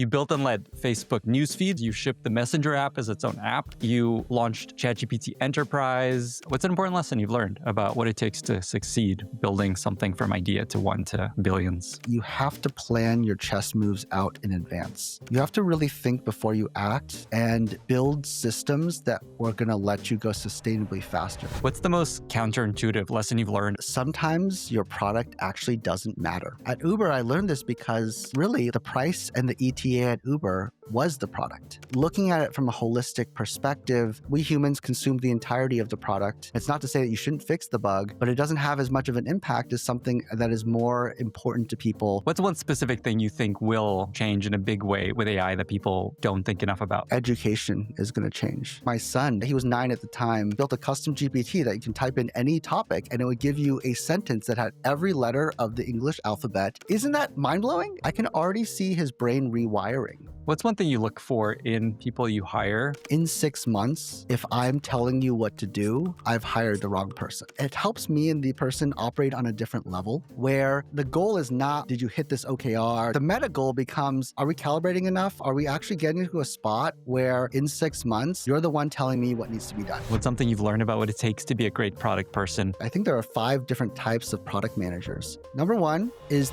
You built and led Facebook newsfeed. You shipped the Messenger app as its own app. You launched ChatGPT Enterprise. What's an important lesson you've learned about what it takes to succeed building something from idea to one to billions? You have to plan your chess moves out in advance. You have to really think before you act and build systems that are going to let you go sustainably faster. What's the most counterintuitive lesson you've learned? Sometimes your product actually doesn't matter. At Uber, I learned this because really the price and the ETA at Uber was the product. Looking at it from a holistic perspective, we humans consume the entirety of the product. It's not to say that you shouldn't fix the bug, but it doesn't have as much of an impact as something that is more important to people. What's one specific thing you think will change in a big way with AI that people don't think enough about? Education is going to change. My son, he was 9 at the time, built a custom GPT that you can type in any topic and it would give you a sentence that had every letter of the English alphabet. Isn't that mind-blowing? I can already see his brain rewiring. What's one thing you look for in people you hire? In 6 months, if I'm telling you what to do, I've hired the wrong person. It helps me and the person operate on a different level where the goal is not, did you hit this OKR? The meta goal becomes, are we calibrating enough? Are we actually getting to a spot where in 6 months, you're the one telling me what needs to be done? What's something you've learned about what it takes to be a great product person? I think there are 5 different types of product managers. Number 1 is...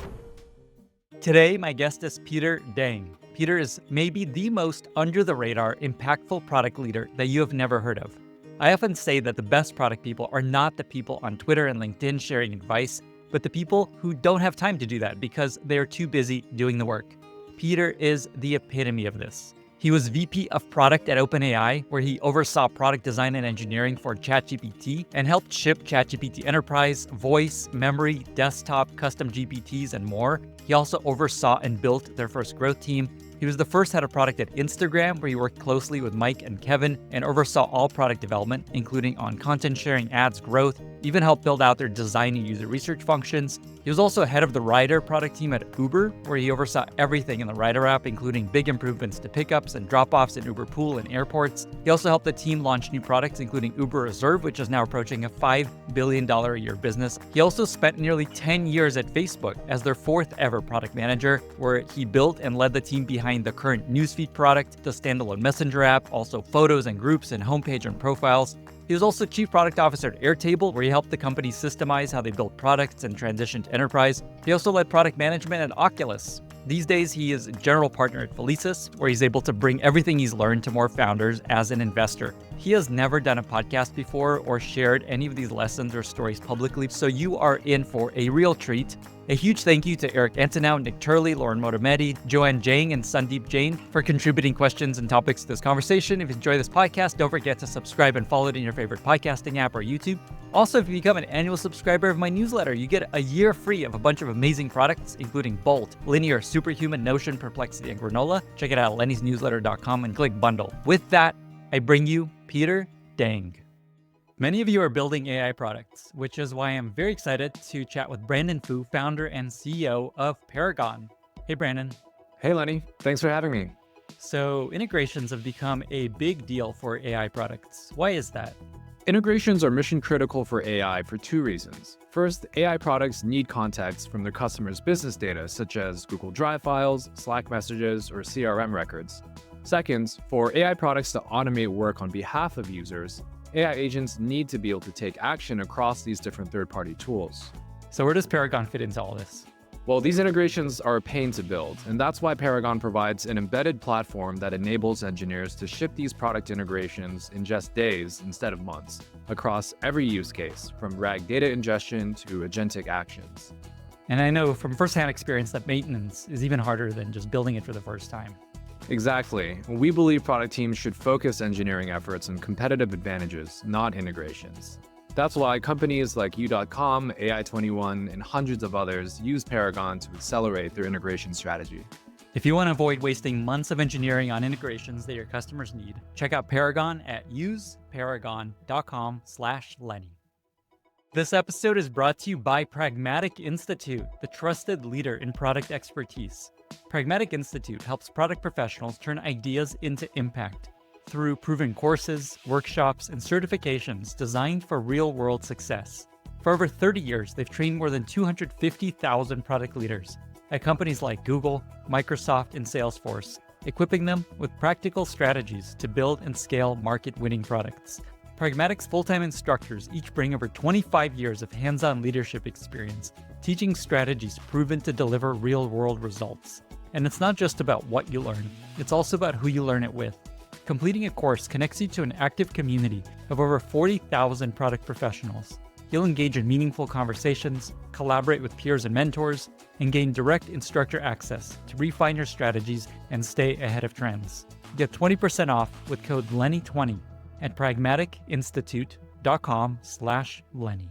Today, my guest is Peter Deng. Peter is maybe the most under-the-radar, impactful product leader that you have never heard of. I often say that the best product people are not the people on Twitter and LinkedIn sharing advice, but the people who don't have time to do that because they are too busy doing the work. Peter is the epitome of this. He was VP of Product at OpenAI, where he oversaw product design and engineering for ChatGPT and helped ship ChatGPT Enterprise, voice, memory, desktop, custom GPTs, and more. He also oversaw and built their first growth team. He was the first head of product at Instagram, where he worked closely with Mike and Kevin and oversaw all product development, including on content sharing, ads, growth, even helped build out their design and user research functions. He was also head of the Rider product team at Uber, where he oversaw everything in the Rider app, including big improvements to pickups and drop-offs in Uber Pool and airports. He also helped the team launch new products, including Uber Reserve, which is now approaching a $5 billion a year business. He also spent nearly 10 years at Facebook as their 4th ever product manager, where he built and led the team behind the current newsfeed product, the standalone Messenger app, also photos and groups and homepage and profiles. He was also chief product officer at Airtable, where he helped the company systemize how they built products and transition to enterprise. He also led product management at Oculus. These days, he is general partner at Felicis, where he's able to bring everything he's learned to more founders as an investor. He has never done a podcast before or shared any of these lessons or stories publicly, so you are in for a real treat. A huge thank you to Eric Antonow, Nick Turley, Lauren Motamedi, Joanne Jang, and Sandeep Jain for contributing questions and topics to this conversation. If you enjoy this podcast, don't forget to subscribe and follow it in your favorite podcasting app or YouTube. Also, if you become an annual subscriber of my newsletter, you get a year free of a bunch of amazing products, including Bolt, Linear, Superhuman, Notion, Perplexity, and Granola. Check it out at lennysnewsletter.com and click bundle. With that, I bring you Peter Deng. Many of you are building AI products, which is why I'm very excited to chat with Brandon Fu, founder and CEO of Paragon. Hey, Brandon. Hey, Lenny. Thanks for having me. So integrations have become a big deal for AI products. Why is that? Integrations are mission critical for AI for 2 reasons. First, AI products need context from their customers' business data, such as Google Drive files, Slack messages, or CRM records. Second, for AI products to automate work on behalf of users, AI agents need to be able to take action across these different third-party tools. So where does Paragon fit into all this? Well, these integrations are a pain to build, and that's why Paragon provides an embedded platform that enables engineers to ship these product integrations in just days instead of months, across every use case, from RAG data ingestion to agentic actions. And I know from firsthand experience that maintenance is even harder than just building it for the first time. Exactly. We believe product teams should focus engineering efforts on competitive advantages, not integrations. That's why companies like U.com, AI21, and hundreds of others use Paragon to accelerate their integration strategy. If you want to avoid wasting months of engineering on integrations that your customers need, check out Paragon at useparagon.com/Lenny. This episode is brought to you by Pragmatic Institute, the trusted leader in product expertise. Pragmatic Institute helps product professionals turn ideas into impact through proven courses, workshops, and certifications designed for real-world success. For over 30 years, they've trained more than 250,000 product leaders. at companies like Google, Microsoft, and Salesforce, equipping them with practical strategies to build and scale market-winning products. Pragmatic's full-time instructors each bring over 25 years of hands-on leadership experience, teaching strategies proven to deliver real-world results. And it's not just about what you learn, it's also about who you learn it with. Completing a course connects you to an active community of over 40,000 product professionals. You'll engage in meaningful conversations, collaborate with peers and mentors, and gain direct instructor access to refine your strategies and stay ahead of trends. Get 20% off with code Lenny20 at pragmaticinstitute.com/Lenny.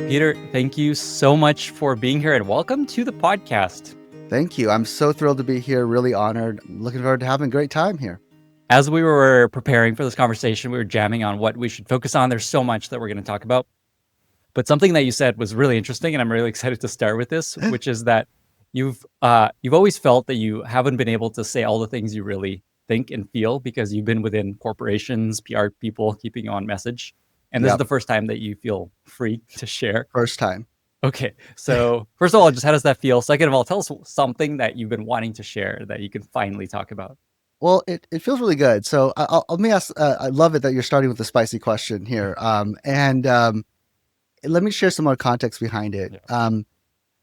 Peter, thank you so much for being here and welcome to the podcast. Thank you. I'm so thrilled to be here. Really honored. Looking forward to having a great time here. As we were preparing for this conversation, we were jamming on what we should focus on. There's so much that we're going to talk about. But something that you said was really interesting, and I'm really excited to start with this, which is that you've always felt that you haven't been able to say all the things you really think and feel because you've been within corporations, PR people, keeping you on message. And this is the first time that you feel free to share. First time. Okay. So first of all, just how does that feel? Second of all, tell us something that you've been wanting to share that you can finally talk about. Well, it feels really good. So let me ask, I love it that you're starting with a spicy question here. And let me share some more context behind it. Yeah.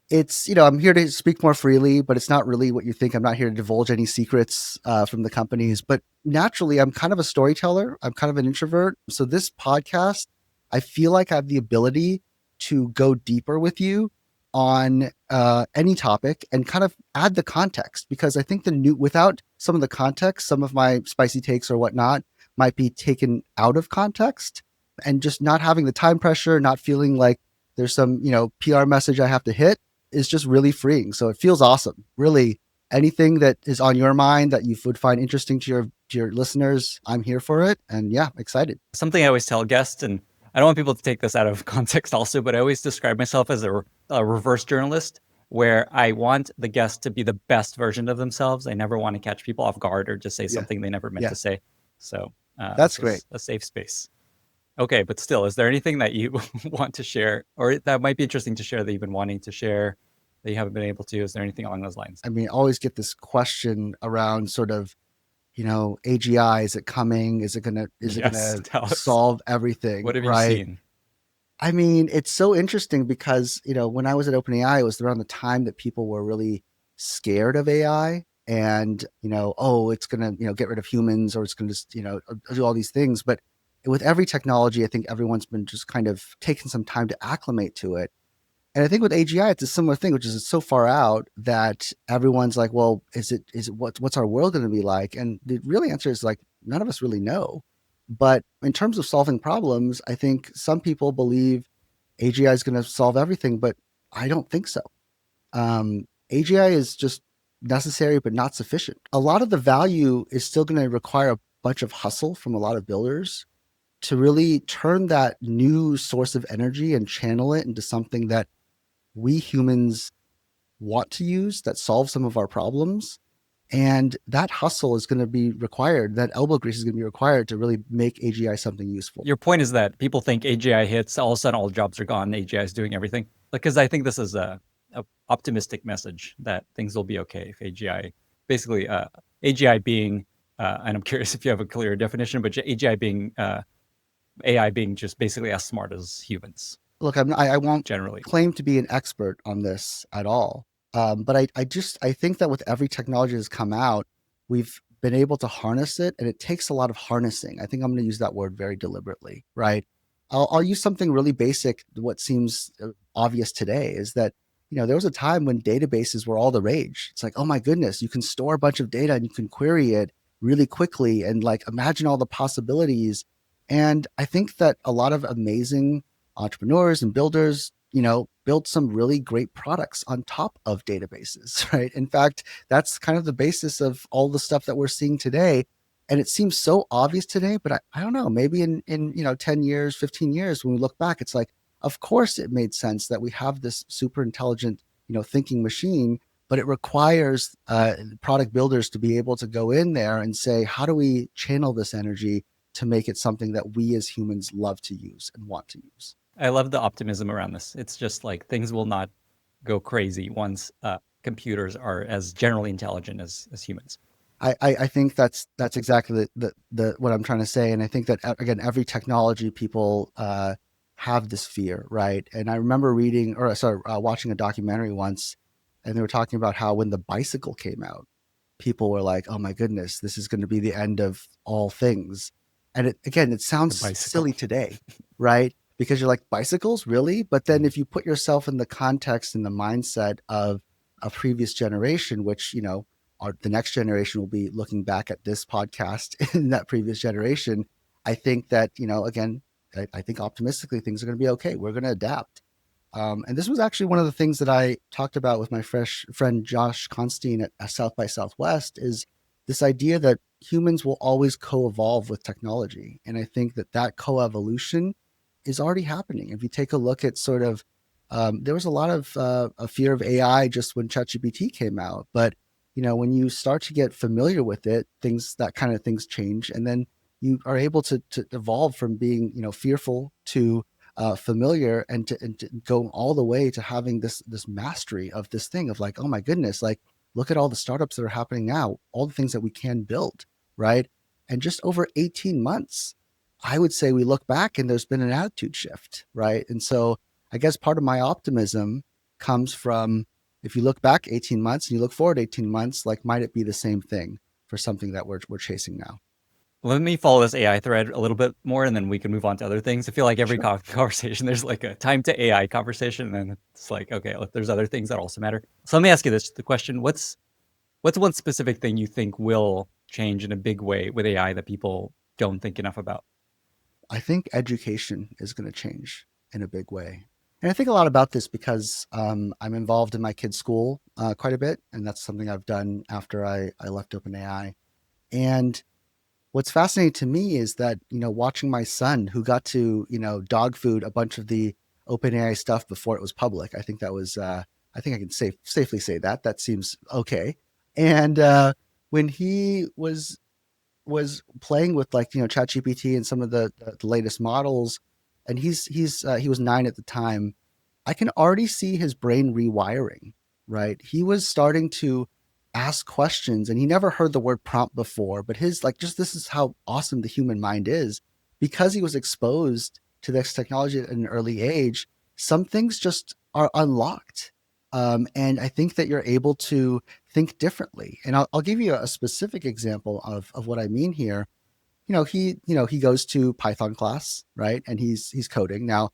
It's, I'm here to speak more freely, but it's not really what you think. I'm not here to divulge any secrets from the companies, but naturally I'm kind of a storyteller. I'm kind of an introvert. So this podcast, I feel like I have the ability to go deeper with you on any topic and kind of add the context, because I think without some of the context, some of my spicy takes or whatnot might be taken out of context, and just not having the time pressure, not feeling like there's some, PR message I have to hit is just really freeing. So it feels awesome. Really, anything that is on your mind that you would find interesting to your listeners, I'm here for it. And yeah, excited. Something I always tell guests, and I don't want people to take this out of context also, but I always describe myself as a reverse journalist, where I want the guest to be the best version of themselves. I never want to catch people off guard or just say something they never meant to say. So that's great. A safe space. Okay, but still, is there anything that you want to share, or that might be interesting to share that you've been wanting to share that you haven't been able to? Is there anything along those lines? I mean, I always get this question around sort of, AGI, is it coming? Is it gonna solve everything? What have you seen? I mean, it's so interesting because, when I was at OpenAI, it was around the time that people were really scared of AI and, it's going to, get rid of humans, or it's going to just, do all these things. But with every technology, I think everyone's been just kind of taking some time to acclimate to it. And I think with AGI, it's a similar thing, which is it's so far out that everyone's like, well, what's our world going to be like? And the real answer is like, none of us really know. But in terms of solving problems, I think some people believe AGI is going to solve everything, but I don't think so. AGI is just necessary, but not sufficient. A lot of the value is still going to require a bunch of hustle from a lot of builders to really turn that new source of energy and channel it into something that we humans want to use, that solves some of our problems. And that hustle is going to be required. That elbow grease is going to be required to really make AGI something useful. Your point is that people think AGI hits, all of a sudden all jobs are gone, AGI is doing everything. Because I think this is a optimistic message that things will be okay if AGI, basically AGI being, and I'm curious if you have a clearer definition, but AGI being, AI being just basically as smart as humans. Look, I won't generally claim to be an expert on this at all. But I think that with every technology that's come out, we've been able to harness it, and it takes a lot of harnessing. I think I'm going to use that word very deliberately, right? I'll use something really basic. What seems obvious today is that, there was a time when databases were all the rage. It's like, oh my goodness, you can store a bunch of data and you can query it really quickly, and like, imagine all the possibilities. And I think that a lot of amazing entrepreneurs and builders, built some really great products on top of databases, right? In fact, that's kind of the basis of all the stuff that we're seeing today. And it seems so obvious today, but I don't know, maybe in 10 years, 15 years, when we look back, it's like, of course it made sense that we have this super intelligent, thinking machine, but it requires product builders to be able to go in there and say, how do we channel this energy to make it something that we as humans love to use and want to use? I love the optimism around this. It's just like things will not go crazy once computers are as generally intelligent as humans. I think that's exactly the what I'm trying to say, and I think that again, every technology people have this fear, right? And I remember reading, or sorry, watching a documentary once, and they were talking about how when the bicycle came out, people were like, "Oh my goodness, this is going to be the end of all things." And it The sounds bicycle. silly today, right? Because you're like, bicycles, really? But then if you put yourself in the context and the mindset of a previous generation, which the next generation will be looking back at this podcast in that previous generation, I think that again, I think optimistically things are going to be okay. We're going to adapt. And this was actually one of the things that I talked about with my fresh friend Josh Constein at South by Southwest, is this idea that humans will always co-evolve with technology. And I think that co-evolution is already happening. If you take a look at sort of, there was a lot of a fear of AI just when ChatGPT came out. But, when you start to get familiar with it, that kind of things change. And then you are able to evolve from being, fearful to familiar, and to go all the way to having this mastery of this thing of like, oh my goodness, like look at all the startups that are happening now, all the things that we can build, right? And just over 18 months, I would say we look back and there's been an attitude shift, right? And so I guess part of my optimism comes from, if you look back 18 months and you look forward 18 months, like might it be the same thing for something that we're chasing now? Let me follow this AI thread a little bit more, and then we can move on to other things. I feel like every Sure. conversation, there's like a time to AI conversation, and then it's like, okay, look, there's other things that also matter. So let me ask you the question: what's one specific thing you think will change in a big way with AI that people don't think enough about? I think education is going to change in a big way. And I think a lot about this because I'm involved in my kids' school quite a bit. And that's something I've done after I left OpenAI. And what's fascinating to me is that, watching my son, who got to, dog food a bunch of the OpenAI stuff before it was public. I think that was, I think I can safely say that. That seems okay. And when he was playing with, like, ChatGPT and some of the latest models, and he was 9 at the time. I can already see his brain rewiring, right? He was starting to ask questions, and he never heard the word prompt before, but his, like, just, this is how awesome the human mind is. Because he was exposed to this technology at an early age, some things just are unlocked. And I think that you're able to think differently. And I'll give you a specific example of what I mean here. He goes to Python class, right? And he's coding. Now,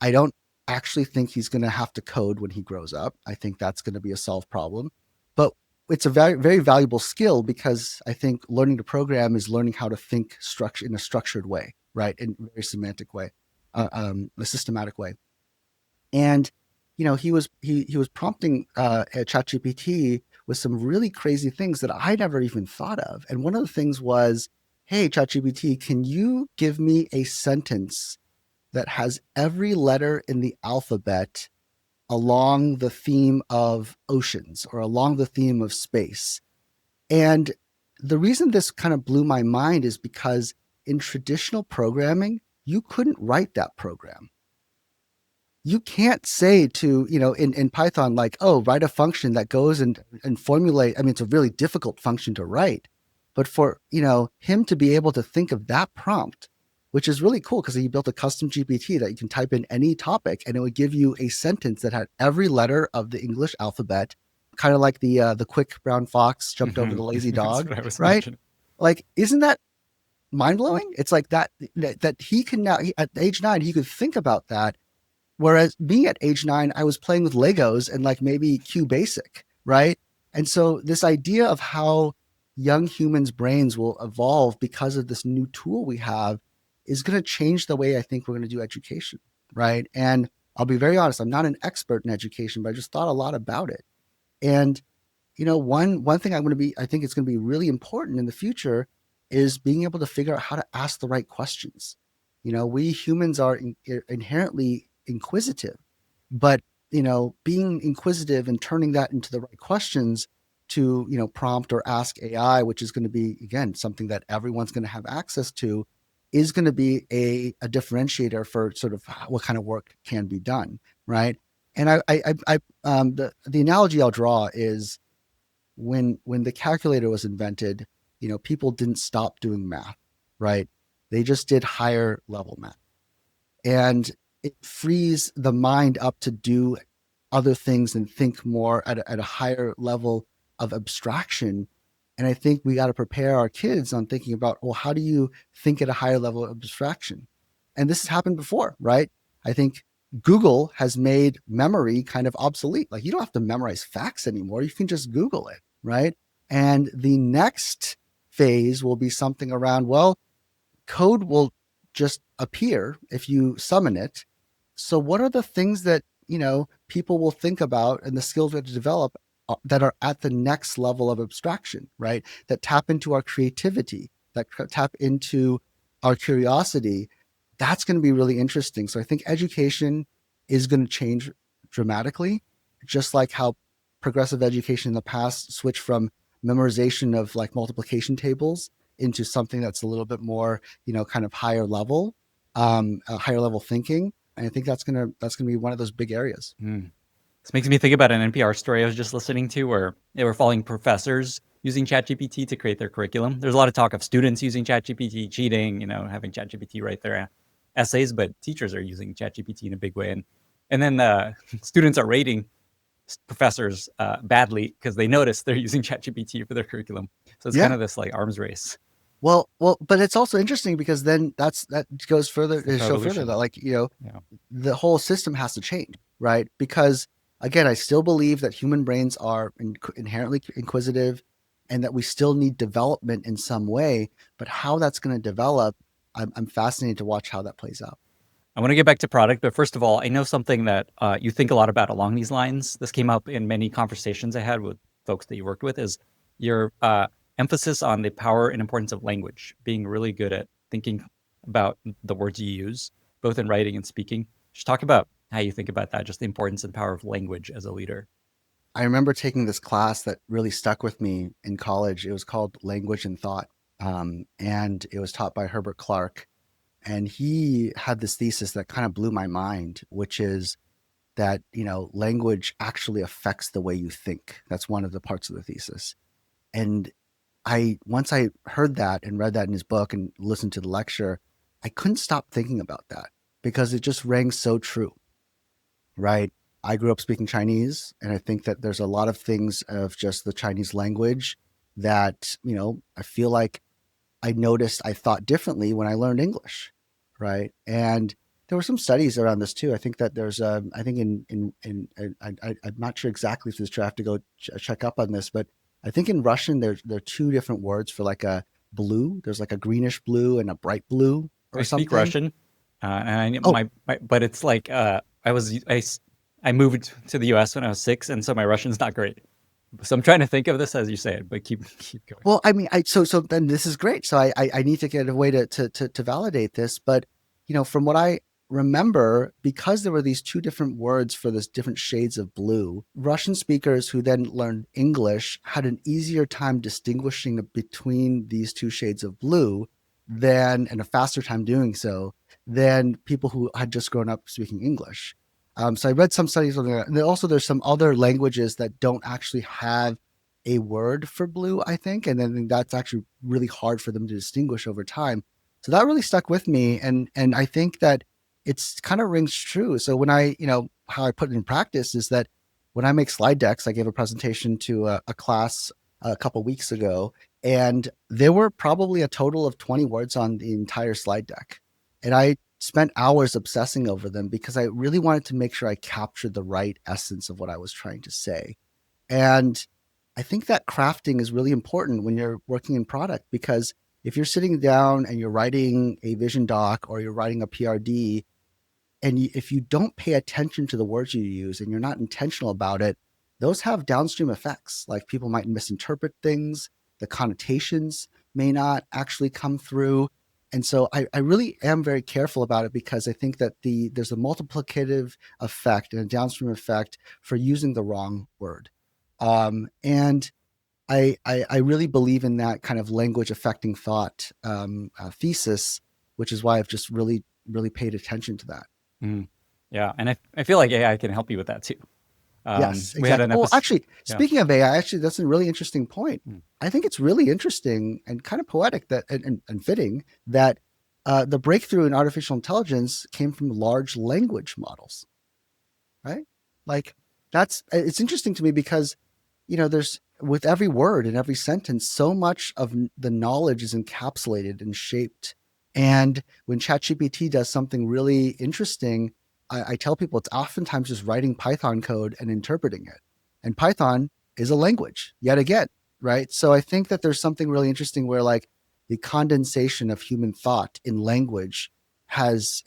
I don't actually think he's going to have to code when he grows up. I think that's going to be a solved problem. But it's a very, very valuable skill, because I think learning to program is learning how to think in a structured way, right? In a very semantic way, a systematic way. And he was prompting ChatGPT with some really crazy things that I never even thought of. And one of the things was, "Hey, ChatGPT, can you give me a sentence that has every letter in the alphabet along the theme of oceans or along the theme of space?" And the reason this kind of blew my mind is because in traditional programming, you couldn't write that program. You can't say to, in Python, like, oh, write a function that goes and formulate. I mean, it's a really difficult function to write, but for, him to be able to think of that prompt, which is really cool, because he built a custom GPT that you can type in any topic and it would give you a sentence that had every letter of the English alphabet, kind of like the quick brown fox jumped over the lazy That's dog, what I was right? imagining. Like, isn't that mind blowing? It's like that he can now, at age 9, he could think about that. Whereas me at age 9, I was playing with Legos and like maybe Q Basic, right? And so this idea of how young humans' brains will evolve because of this new tool we have is going to change the way I think we're going to do education, right? And I'll be very honest, I'm not an expert in education, but I just thought a lot about it. And one thing I think it's going to be really important in the future is being able to figure out how to ask the right questions. We humans are inherently inquisitive, but being inquisitive and turning that into the right questions to prompt or ask AI, which is going to be, again, something that everyone's going to have access to, is going to be a differentiator for sort of what kind of work can be done, right? And the analogy I'll draw is when the calculator was invented, people didn't stop doing math, right? They just did higher level math, and it frees the mind up to do other things and think more at a higher level of abstraction. And I think we got to prepare our kids on thinking about, well, how do you think at a higher level of abstraction? And this has happened before, right? I think Google has made memory kind of obsolete. Like, you don't have to memorize facts anymore. You can just Google it, right? And the next phase will be something around, well, code will just appear if you summon it. So what are the things that, people will think about and the skills we have to develop that are at the next level of abstraction, right? That tap into our creativity, that tap into our curiosity. That's going to be really interesting. So I think education is going to change dramatically, just like how progressive education in the past switched from memorization of like multiplication tables into something that's a little bit more, kind of higher level thinking. And I think that's gonna be one of those big areas. This makes me think about an NPR story I was just listening to where they were following professors using ChatGPT to create their curriculum. There's a lot of talk of students using ChatGPT, cheating, having ChatGPT write their essays, but teachers are using ChatGPT in a big way. And then students are rating professors badly because they notice they're using ChatGPT for their curriculum. So it's kind of this like arms race. Well, but it's also interesting because then that goes further to show further that, like, the whole system has to change, right? Because again, I still believe that human brains are inherently inquisitive and that we still need development in some way, but how that's going to develop, I'm fascinated to watch how that plays out. I want to get back to product, but first of all, I know something that you think a lot about along these lines. This came up in many conversations I had with folks that you worked with, is your emphasis on the power and importance of language, being really good at thinking about the words you use, both in writing and speaking. Just talk about how you think about that, just the importance and power of language as a leader. I remember taking this class that really stuck with me in college. It was called Language and Thought, and it was taught by Herbert Clark. And he had this thesis that kind of blew my mind, which is that, language actually affects the way you think. That's one of the parts of the thesis. And once I heard that and read that in his book and listened to the lecture, I couldn't stop thinking about that because it just rang so true, right? I grew up speaking Chinese, and I think that there's a lot of things of just the Chinese language that, I feel like I noticed I thought differently when I learned English, right? And there were some studies around this too. I think that there's, I think I'm not sure exactly if this is true. I have to go check up on this, but I think in Russian there are two different words for like a blue. There's like a greenish blue and a bright blue or something. I speak Russian, and but it's like I moved to the U.S. when I was 6, and so my Russian's not great. So I'm trying to think of this as you say it, but keep going. Well, I mean, so then this is great. So I need to get a way to validate this. But, from what I remember, because there were these two different words for this different shades of blue, Russian speakers who then learned English had an easier time distinguishing between these two shades of blue and a faster time doing so than people who had just grown up speaking English. So I read some studies on that. And then also there's some other languages that don't actually have a word for blue, I think. And then that's actually really hard for them to distinguish over time. So that really stuck with me. And I think that it's kind of rings true. So when how I put it in practice is that when I make slide decks, I gave a presentation to a class a couple weeks ago, and there were probably a total of 20 words on the entire slide deck. And I spent hours obsessing over them because I really wanted to make sure I captured the right essence of what I was trying to say. And I think that crafting is really important when you're working in product, because if you're sitting down and you're writing a vision doc or you're writing a PRD, and if you don't pay attention to the words you use and you're not intentional about it, those have downstream effects. Like, people might misinterpret things, the connotations may not actually come through. And so I really am very careful about it, because I think that there's a multiplicative effect and a downstream effect for using the wrong word. And I really believe in that kind of language affecting thought thesis. which is why I've just really, really paid attention to that. Mm. Yeah. And I feel like AI can help you with that too. Yes, We had exactly. an Oh, episode. actually, Yeah. speaking of AI, actually, that's a really interesting point. Mm. I think it's really interesting and kind of poetic that and fitting that the breakthrough in artificial intelligence came from large language models, right? Like it's interesting to me because, there's with every word and every sentence, so much of the knowledge is encapsulated and shaped. And when ChatGPT does something really interesting, I tell people it's oftentimes just writing Python code and interpreting it. And Python is a language, yet again, right? So I think that there's something really interesting where like the condensation of human thought in language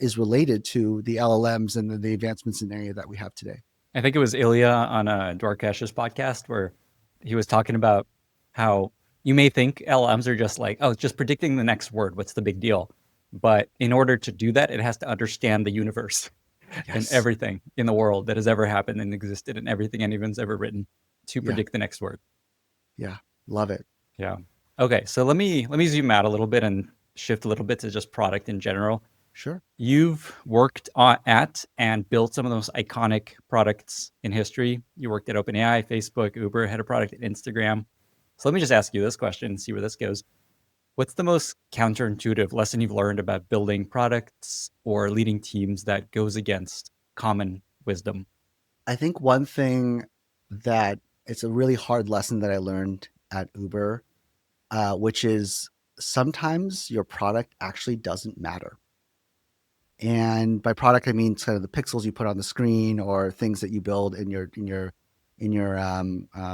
is related to the LLMs and the advancements in area that we have today. I think it was Ilya on Dwarkesh's podcast where he was talking about how you may think LLMs are just like, oh, it's just predicting the next word. What's the big deal? But in order to do that, it has to understand the universe and Yes. everything in the world that has ever happened and existed and everything anyone's ever written to Yeah. predict the next word. Yeah. Love it. Yeah. Okay. So let me zoom out a little bit and shift a little bit to just product in general. Sure. You've worked at and built some of those iconic products in history. You worked at OpenAI, Facebook, Uber, had a product at Instagram. So let me just ask you this question and see where this goes. What's the most counterintuitive lesson you've learned about building products or leading teams that goes against common wisdom? I think one thing that it's a really hard lesson that I learned at Uber, which is sometimes your product actually doesn't matter. And by product, I mean kind of the pixels you put on the screen or things that you build in your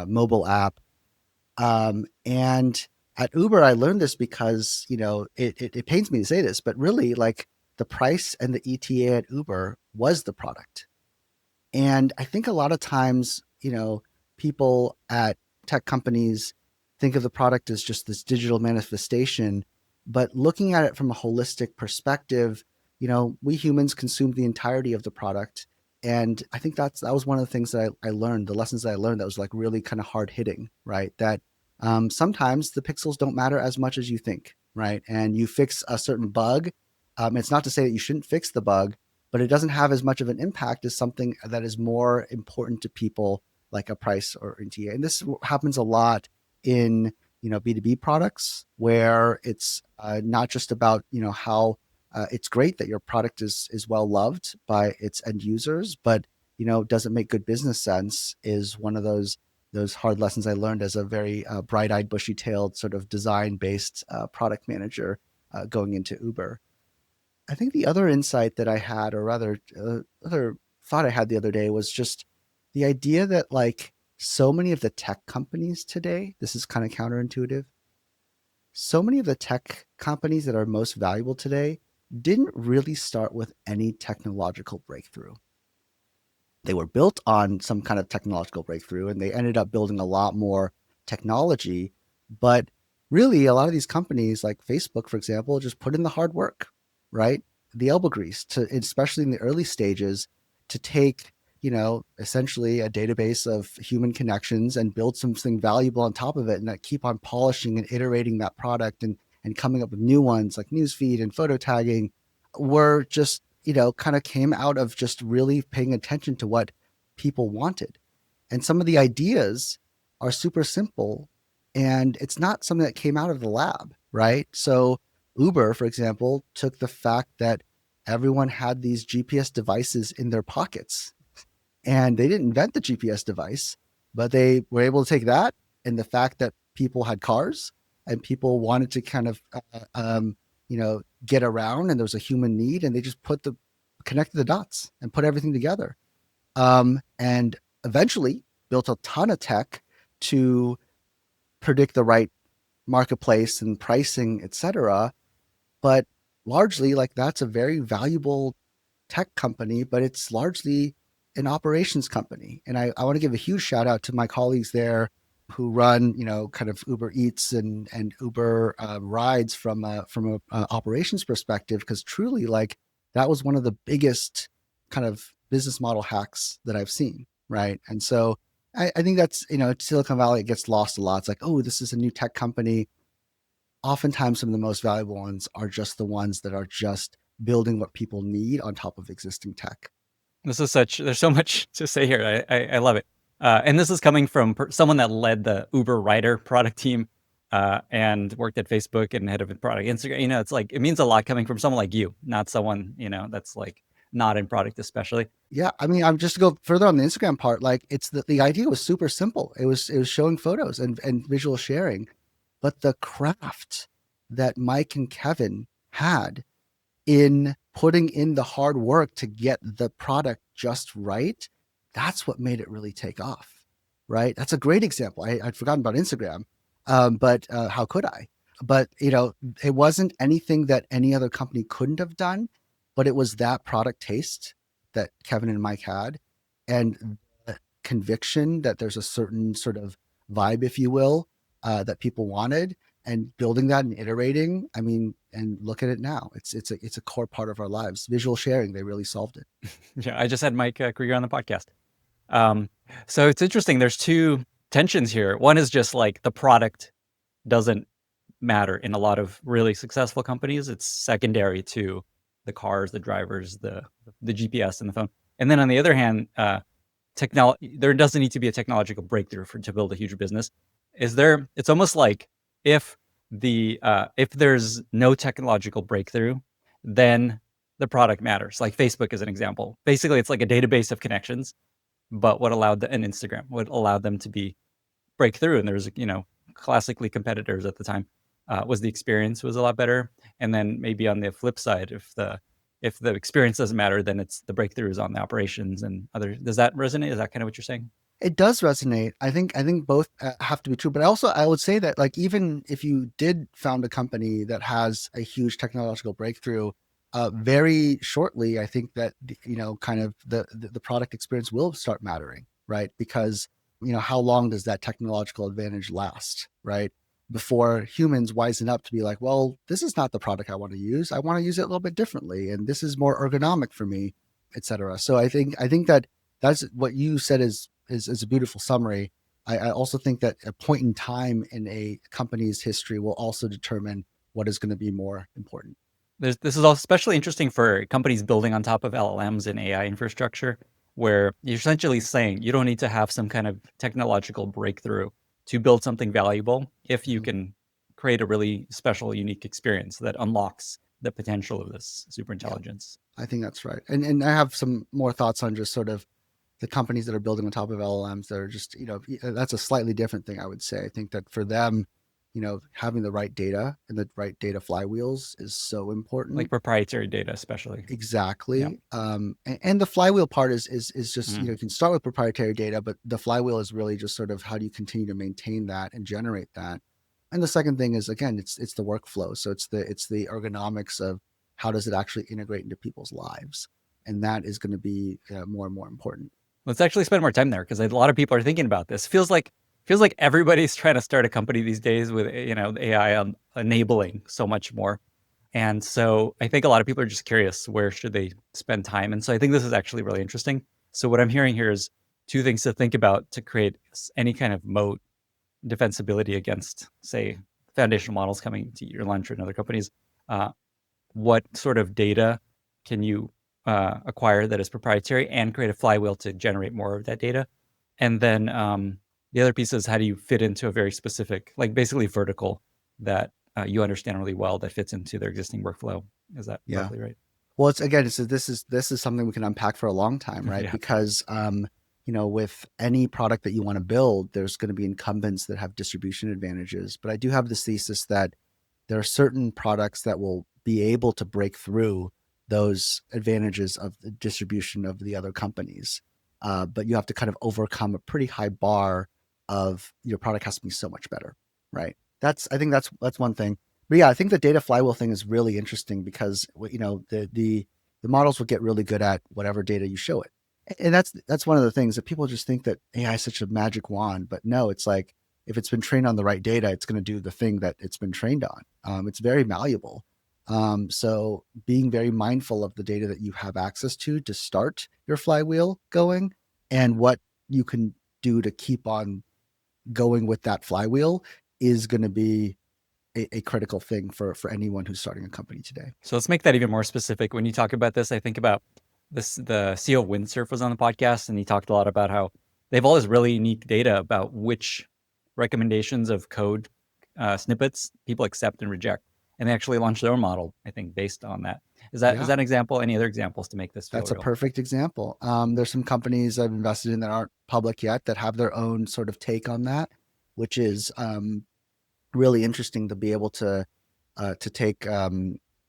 mobile app. And at Uber, I learned this because it pains me to say this, but really like the price and the ETA at Uber was the product. And I think a lot of times, people at tech companies think of the product as just this digital manifestation, but looking at it from a holistic perspective, we humans consume the entirety of the product. And I think that was one of the things that I learned, the lessons that I learned that was like really kind of hard hitting, right? That sometimes the pixels don't matter as much as you think, right? And you fix a certain bug. It's not to say that you shouldn't fix the bug, but it doesn't have as much of an impact as something that is more important to people like a price or ETA. And this happens a lot in B2B products where it's not just about how it's great that your product is well loved by its end users, but does it make good business sense is one of those hard lessons I learned as a very bright-eyed, bushy-tailed sort of design-based product manager going into Uber. I think the other insight that I had, or rather, other thought I had the other day was just the idea that like so many of the tech companies today, this is kind of counterintuitive. So many of the tech companies that are most valuable today didn't really start with any technological breakthrough. They were built on some kind of technological breakthrough and they ended up building a lot more technology. But really, a lot of these companies like Facebook, for example, just put in the hard work, right? The elbow grease to, especially in the early stages, to take, essentially a database of human connections and build something valuable on top of it and that keep on polishing and iterating that product and coming up with new ones like newsfeed and photo tagging were just, kind of came out of just really paying attention to what people wanted. And some of the ideas are super simple and it's not something that came out of the lab, right? So Uber, for example, took the fact that everyone had these GPS devices in their pockets and they didn't invent the GPS device, but they were able to take that and the fact that people had cars and people wanted to kind of, get around and there was a human need and they just connected the dots and put everything together. And eventually built a ton of tech to predict the right marketplace and pricing, et cetera. But largely, like that's a very valuable tech company, but it's largely an operations company. And I want to give a huge shout out to my colleagues there who run, kind of Uber Eats and Uber rides from a operations perspective, because truly, like that was one of the biggest kind of business model hacks that I've seen, right? And so I think that's Silicon Valley, it gets lost a lot. It's like, oh, this is a new tech company. oftentimes some of the most valuable ones are just the ones that are just building what people need on top of existing tech. There's so much to say here. I love it. And this is coming from someone that led the Uber Rider product team and worked at Facebook and head of product Instagram. It's like, it means a lot coming from someone like you, not someone, that's like not in product especially. Yeah, I mean, I'm just to go further on the Instagram part, like it's the idea was super simple. It was showing photos and visual sharing, but the craft that Mike and Kevin had in putting in the hard work to get the product just right, that's what made it really take off, right? That's a great example. I'd forgotten about Instagram, but how could I? But it wasn't anything that any other company couldn't have done, but it was that product taste that Kevin and Mike had, and the conviction that there's a certain sort of vibe, if you will, that people wanted, and building that and iterating. I mean, and look at it now. It's a core part of our lives. Visual sharing, they really solved it. Yeah, I just had Mike Krieger on the podcast. So it's interesting. There's two tensions here. One is just like the product doesn't matter in a lot of really successful companies. It's secondary to the cars, the drivers, the GPS and the phone. And then on the other hand, there doesn't need to be a technological breakthrough to build a huge business. It's almost like if there's no technological breakthrough, then the product matters. Like Facebook is an example. Basically, it's like a database of connections, but what allowed them to break through. And there's classically competitors at the time was the experience was a lot better. And then maybe on the flip side, if the experience doesn't matter, then it's the breakthroughs on the operations and other. Does that resonate? Is that kind of what you're saying? It does resonate. I think both have to be true, but also I would say that like even if you did found a company that has a huge technological breakthrough, very shortly, I think that kind of the product experience will start mattering, right? Because how long does that technological advantage last, right? Before humans wisen up to be like, well, this is not the product I want to use. I want to use it a little bit differently, and this is more ergonomic for me, etc. So I think that's what you said is a beautiful summary. I also think that a point in time in a company's history will also determine what is going to be more important. This is all especially interesting for companies building on top of LLMs and AI infrastructure, where you're essentially saying you don't need to have some kind of technological breakthrough to build something valuable if you can create a really special, unique experience that unlocks the potential of this super intelligence. Yeah, I think that's right. And I have some more thoughts on just sort of the companies that are building on top of LLMs that are just, that's a slightly different thing, I would say. I think that for them, having the right data and the right data flywheels is so important. Like proprietary data, especially. Exactly. Yeah. And the flywheel part is just, you can start with proprietary data, but the flywheel is really just sort of how do you continue to maintain that and generate that. And the second thing is, again, it's the workflow. So it's the ergonomics of how does it actually integrate into people's lives. And that is going to be more and more important. Let's actually spend more time there because a lot of people are thinking about this. Feels like everybody's trying to start a company these days with AI enabling so much more. And so I think a lot of people are just curious, where should they spend time? And so I think this is actually really interesting. So what I'm hearing here is two things to think about to create any kind of moat defensibility against, say, foundational models coming to eat your lunch or in other companies. What sort of data can you acquire that is proprietary and create a flywheel to generate more of that data? And then the other piece is how do you fit into a very specific, like basically vertical that you understand really well that fits into their existing workflow. Is that roughly right? Well, this is something we can unpack for a long time, right? Yeah. Because with any product that you want to build, there's going to be incumbents that have distribution advantages. But I do have this thesis that there are certain products that will be able to break through those advantages of the distribution of the other companies. But you have to kind of overcome a pretty high bar of your product has to be so much better, right? I think that's one thing. But yeah, I think the data flywheel thing is really interesting because the models will get really good at whatever data you show it. And that's one of the things that people just think that AI is such a magic wand, but no, it's like if it's been trained on the right data, it's going to do the thing that it's been trained on. It's very malleable. So being very mindful of the data that you have access to start your flywheel going and what you can do to keep on going with that flywheel is going to be a critical thing for anyone who's starting a company today. So let's make that even more specific. When you talk about this, I think about this. The CEO of Windsurf was on the podcast, and he talked a lot about how they have all this really unique data about which recommendations of code snippets people accept and reject, and they actually launched their own model, I think, based on that. Is that an example? Any other examples to make this feel That's real? a perfect example. There's some companies I've invested in that aren't public yet that have their own sort of take on that, which is really interesting to be able to take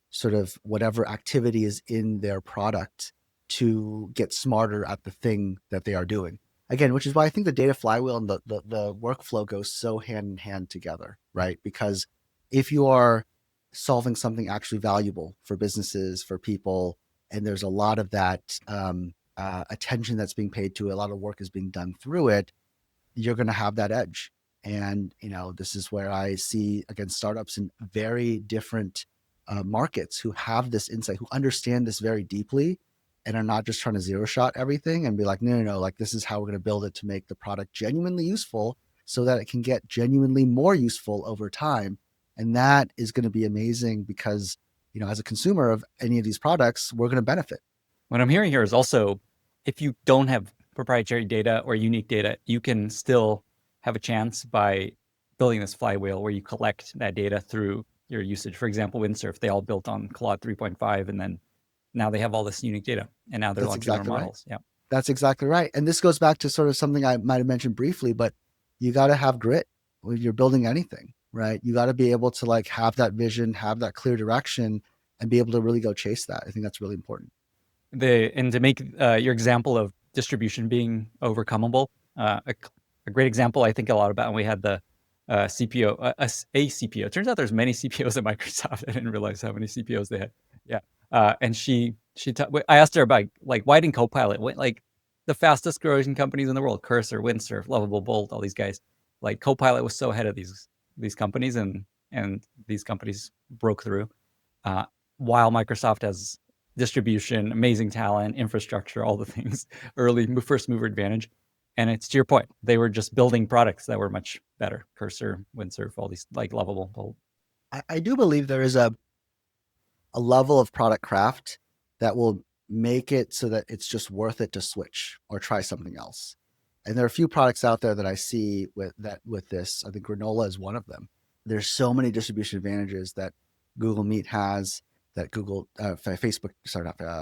sort of whatever activity is in their product to get smarter at the thing that they are doing. Again, which is why I think the data flywheel and the workflow goes so hand in hand together, right? Because if you are solving something actually valuable for businesses, for people, and there's a lot of that attention that's being paid to it, a lot of work is being done through it, you're going to have that edge. And, this is where I see, again, startups in very different markets who have this insight, who understand this very deeply and are not just trying to zero shot everything and be like, no, like this is how we're going to build it to make the product genuinely useful so that it can get genuinely more useful over time. And that is going to be amazing because, as a consumer of any of these products, we're going to benefit. What I'm hearing here is also, if you don't have proprietary data or unique data, you can still have a chance by building this flywheel where you collect that data through your usage. For example, Windsurf, they all built on Claude 3.5, and then now they have all this unique data, and now they're launching their models. Right. Yeah, that's exactly right. And this goes back to sort of something I might have mentioned briefly, but you got to have grit when you're building anything, right? You got to be able to like have that vision, have that clear direction, and be able to really go chase that. I think that's really important. And to make your example of distribution being overcomable, a great example I think a lot about, and we had the CPO, a CPO. It turns out there's many CPOs at Microsoft. I didn't realize how many CPOs they had. Yeah, and I asked her about like why didn't Copilot, like the fastest growing companies in the world, Cursor, Windsurf, Lovable, Bolt, all these guys, like Copilot was so ahead of these companies, and these companies broke through, while Microsoft has distribution, amazing talent, infrastructure, all the things, early first mover advantage. And it's to your point, they were just building products that were much better. Cursor, Windsurf, all these like Lovable, Bolt. I do believe there is a level of product craft that will make it so that it's just worth it to switch or try something else. And there are a few products out there that I see with this. I think Granola is one of them. There's so many distribution advantages that Google Meet has, that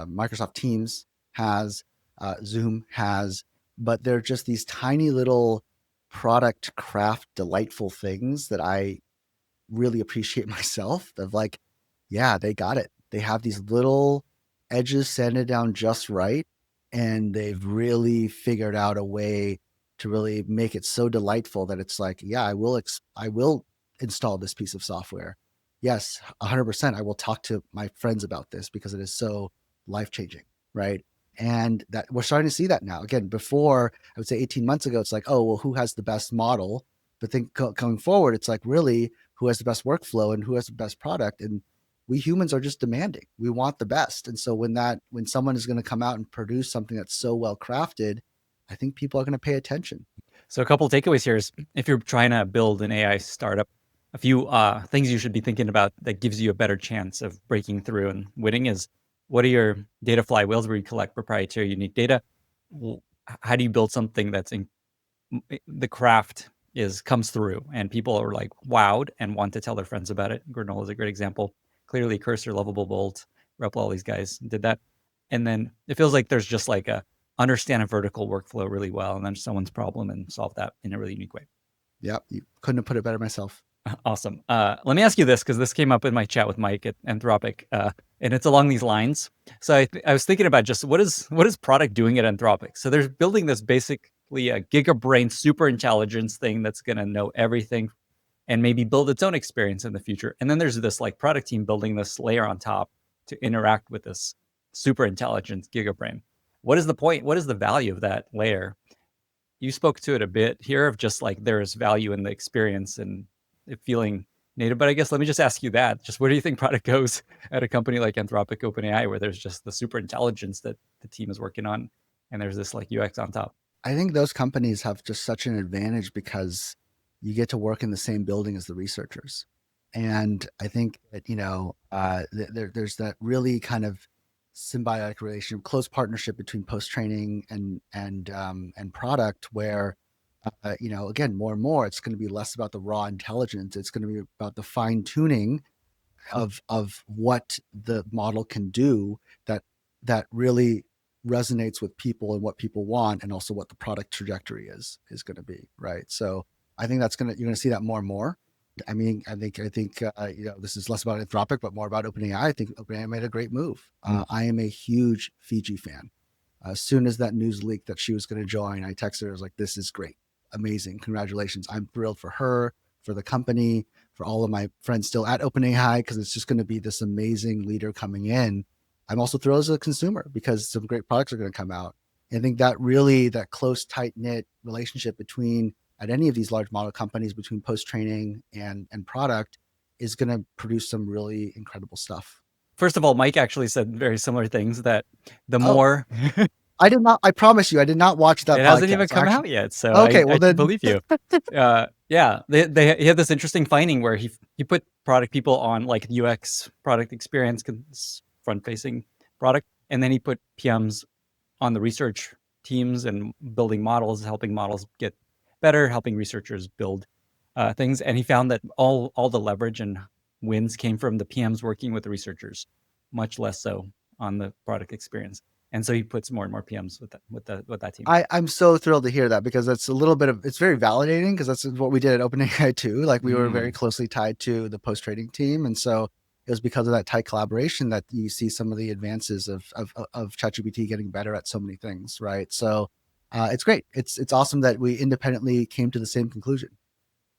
Microsoft Teams has, Zoom has, but they're just these tiny little product craft delightful things that I really appreciate myself, of like, yeah, they got it. They have these little edges sanded down just right, and they've really figured out a way to really make it so delightful that it's like, yeah, I will install this piece of software. Yes, 100%. I will talk to my friends about this because it is so life-changing, right? And that we're starting to see that now. Again, before, I would say 18 months ago, it's like, oh, well, who has the best model? But then going forward, it's like, really, who has the best workflow and who has the best product? And we humans are just demanding. We want the best. And so when someone is going to come out and produce something that's so well crafted, I think people are going to pay attention. So a couple of takeaways here is, if you're trying to build an AI startup, a few things you should be thinking about that gives you a better chance of breaking through and winning is, what are your data flywheels where you collect proprietary unique data? How do you build something that's the craft comes through and people are like wowed and want to tell their friends about it? Granola is a great example. Clearly Cursor, Lovable, Bolt, Repl, all these guys did that. And then it feels like there's just like understand a vertical workflow really well, and then someone's problem and solve that in a really unique way. Yep, you couldn't have put it better myself. Awesome. Let me ask you this, because this came up in my chat with Mike at Anthropic, and it's along these lines. So I was thinking about just what is product doing at Anthropic? So they're building this basically a gigabrain super intelligence thing that's going to know everything and maybe build its own experience in the future. And then there's this like product team building this layer on top to interact with this super intelligence gigabrain. What is the point? What is the value of that layer? You spoke to it a bit here of just like there's value in the experience and it feeling native. But I guess let me just ask you that. Just where do you think product goes at a company like Anthropic, OpenAI, where there's just the super intelligence that the team is working on and there's this like UX on top? I think those companies have just such an advantage because you get to work in the same building as the researchers, And I think that, there's that really kind of symbiotic relationship, close partnership between post-training and product where, again, more and more, it's going to be less about the raw intelligence. It's going to be about the fine tuning of what the model can do that really resonates with people and what people want, and also what the product trajectory is going to be, right? So I think you're going to see that more and more. I mean, I think this is less about Anthropic, but more about OpenAI. I think OpenAI made a great move. I am a huge Fiji fan. As soon as that news leaked that she was going to join, I texted her. I was like, "This is great, amazing, congratulations! I'm thrilled for her, for the company, for all of my friends still at OpenAI, because it's just going to be this amazing leader coming in." I'm also thrilled as a consumer because some great products are going to come out. And I think that close, tight knit relationship between at any of these large model companies between post training and product is going to produce some really incredible stuff. First of all, Mike actually said very similar things, that the Oh, more I did not. I promise you, I did not watch that it podcast. hasn't even come Actually, out yet, so okay, well I then, believe you. Yeah, he had this interesting finding where he put product people on like UX, product experience, front facing product, and then he put PMs on the research teams and building models, helping models get better, helping researchers build things. And he found that all the leverage and wins came from the PMs working with the researchers, much less so on the product experience. And so he puts more and more PMs with that team. I'm so thrilled to hear that, because it's very validating, because that's what we did at OpenAI too. Like, we were very closely tied to the post trading team, and so it was because of that tight collaboration that you see some of the advances of ChatGPT getting better at so many things, right? So it's great. It's awesome that we independently came to the same conclusion.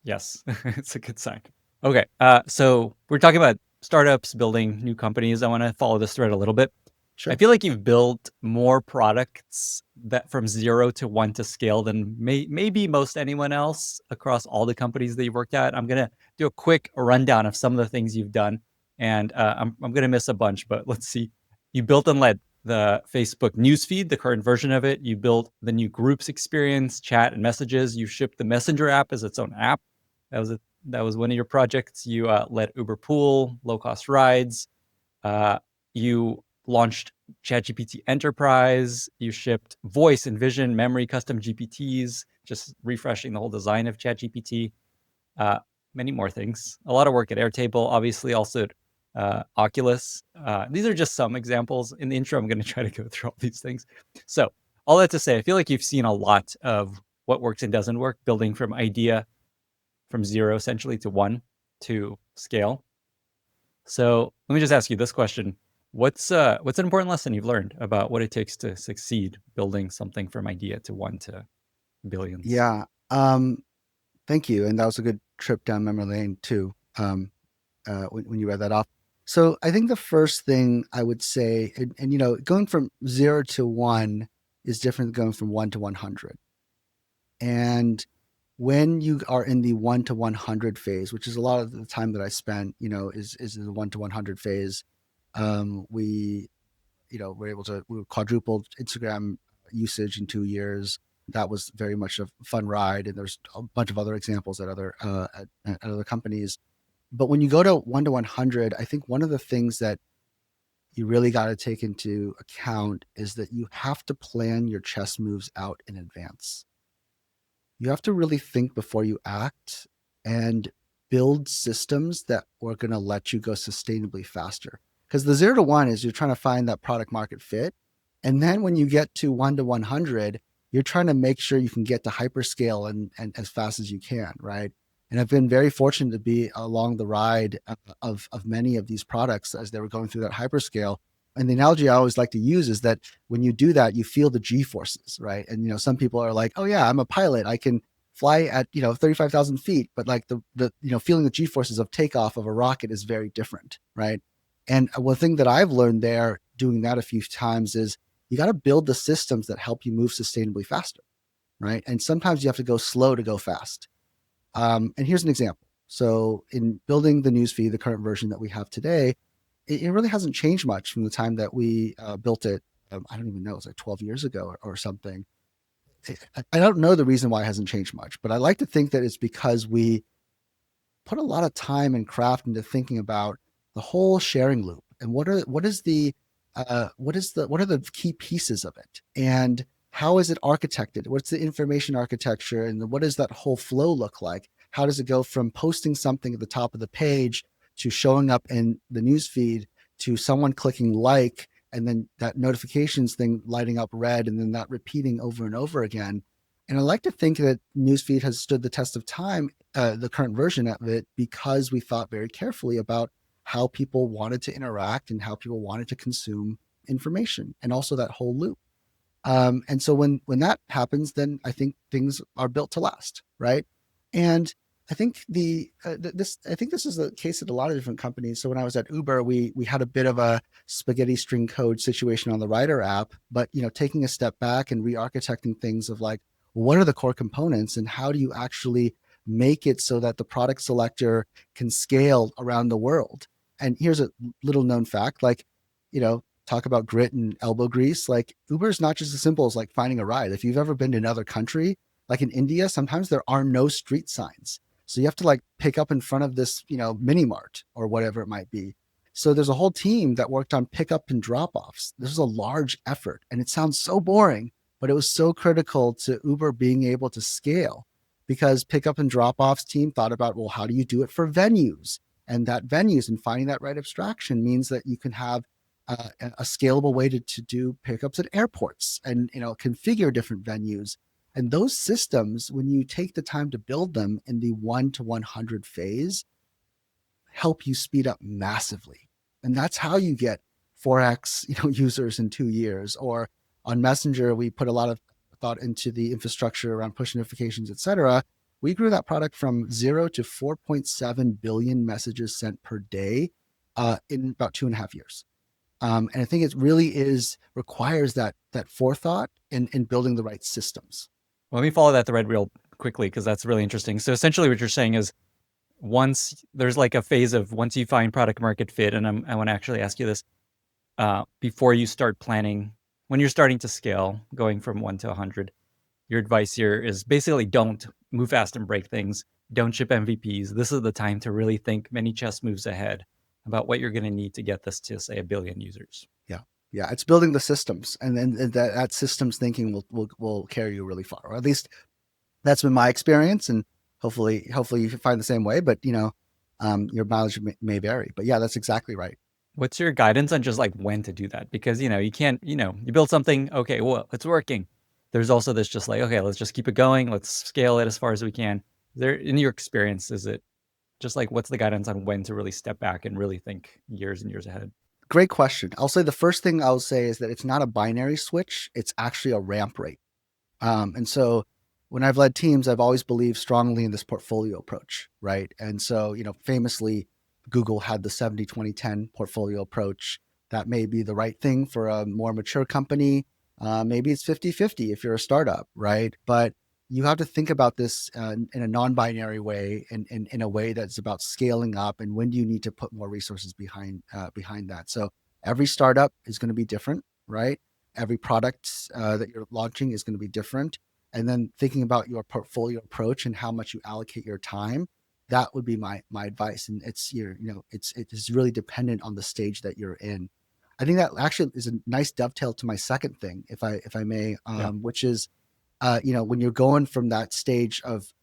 Yes, it's a good sign. Okay, so we're talking about startups building new companies. I want to follow this thread a little bit. Sure. I feel like you've built more products that from 0 to 1 to scale than maybe most anyone else across all the companies that you've worked at. I'm going to do a quick rundown of some of the things you've done, and I'm going to miss a bunch, but let's see. You built and led the Facebook newsfeed, the current version of it. You built the new groups experience, chat and messages. You shipped the Messenger app as its own app. That was one of your projects. You led Uber Pool, low-cost rides. You launched ChatGPT Enterprise. You shipped voice and vision, memory, custom GPTs, just refreshing the whole design of ChatGPT. Many more things. A lot of work at Airtable, obviously, also Oculus. These are just some examples. In the intro, I'm going to try to go through all these things. So all that to say, I feel like you've seen a lot of what works and doesn't work, building from idea from 0 essentially to 1 to scale. So let me just ask you this question. What's an important lesson you've learned about what it takes to succeed building something from idea to 1 to billions? Yeah. Thank you. And that was a good trip down memory lane too, when you read that off. So I think the first thing I would say, and going from 0 to 1 is different than going from 1 to 100. And when you are in the 1 to 100 phase, which is a lot of the time that I spent, is the 1 to 100 phase, we quadrupled Instagram usage in 2 years. That was very much a fun ride, and there's a bunch of other examples at other companies. But when you go to 1 to 100, I think one of the things that you really got to take into account is that you have to plan your chess moves out in advance. You have to really think before you act and build systems that are going to let you go sustainably faster. Because the 0 to 1 is you're trying to find that product market fit. And then when you get to 1 to 100, you're trying to make sure you can get to hyperscale and as fast as you can, right? And I've been very fortunate to be along the ride of many of these products as they were going through that hyperscale. And the analogy I always like to use is that when you do that, you feel the G forces, right? And some people are like, "Oh yeah, I'm a pilot. I can fly at 35,000 feet," but like the feeling the G forces of takeoff of a rocket is very different, right? And one thing that I've learned there, doing that a few times, is you got to build the systems that help you move sustainably faster, right? And sometimes you have to go slow to go fast. And here's an example. So in building the newsfeed, the current version that we have today, it really hasn't changed much from the time that we built it. I don't even know, it was like 12 years ago or something. I don't know the reason why it hasn't changed much, but I like to think that it's because we put a lot of time and craft into thinking about the whole sharing loop and what are the key pieces of it, and how is it architected? What's the information architecture, and what does that whole flow look like? How does it go from posting something at the top of the page to showing up in the newsfeed to someone clicking like, and then that notifications thing lighting up red, and then that repeating over and over again? And I like to think that newsfeed has stood the test of time, the current version of it, because we thought very carefully about how people wanted to interact and how people wanted to consume information, and also that whole loop. And so when that happens, then I think things are built to last, right? And I think this is the case at a lot of different companies. So when I was at Uber, we had a bit of a spaghetti string code situation on the Rider app, but taking a step back and re-architecting things of like, what are the core components and how do you actually make it so that the product selector can scale around the world? And here's a little known fact, like, talk about grit and elbow grease. Like, Uber is not just as simple as like finding a ride. If you've ever been to another country, like in India, sometimes there are no street signs. So you have to like pick up in front of this, mini mart or whatever it might be. So there's a whole team that worked on pickup and drop offs. This was a large effort, and it sounds so boring, but it was so critical to Uber being able to scale, because pickup and drop offs team thought about, well, how do you do it for venues? And that venues and finding that right abstraction means that you can have a scalable way to do pickups at airports and configure different venues. And those systems, when you take the time to build them in the 1 to 100 phase, help you speed up massively. And that's how you get 4x users in 2 years. Or on Messenger, we put a lot of thought into the infrastructure around push notifications, et cetera. We grew that product from 0 to 4.7 billion messages sent per day in about 2.5 years. And I think it really requires that forethought in building the right systems. Let me follow that thread real quickly, because that's really interesting. So essentially what you're saying is, once there's like a phase of once you find product market fit, and I want to actually ask you this, before you start planning, when you're starting to scale, going from 1 to 100, your advice here is basically don't move fast and break things. Don't ship MVPs. This is the time to really think many chess moves ahead about what you're going to need to get this to, say, 1 billion users. Yeah, it's building the systems, and then that systems thinking will carry you really far. Or at least that's been my experience, and hopefully you find the same way. But your mileage may vary. But yeah, that's exactly right. What's your guidance on just like when to do that? Because you can't, you build something, okay, well, it's working. There's also this just like, okay, let's just keep it going. Let's scale it as far as we can. In your experience, is it just like, what's the guidance on when to really step back and really think years and years ahead? Great question. I'll say the first thing I'll say is that it's not a binary switch. It's actually a ramp rate. And so when I've led teams, I've always believed strongly in this portfolio approach, right? And so, famously, Google had the 70-20-10 portfolio approach. That may be the right thing for a more mature company. Maybe it's 50-50 if you're a startup, right? But you have to think about this in a non-binary way, and in a way that's about scaling up, and when do you need to put more resources behind that. So every startup is going to be different, right? Every product that you're launching is going to be different. And then thinking about your portfolio approach and how much you allocate your time, that would be my advice. And it's it's really dependent on the stage that you're in. I think that actually is a nice dovetail to my second thing, if I may, which is, when you're going from that stage of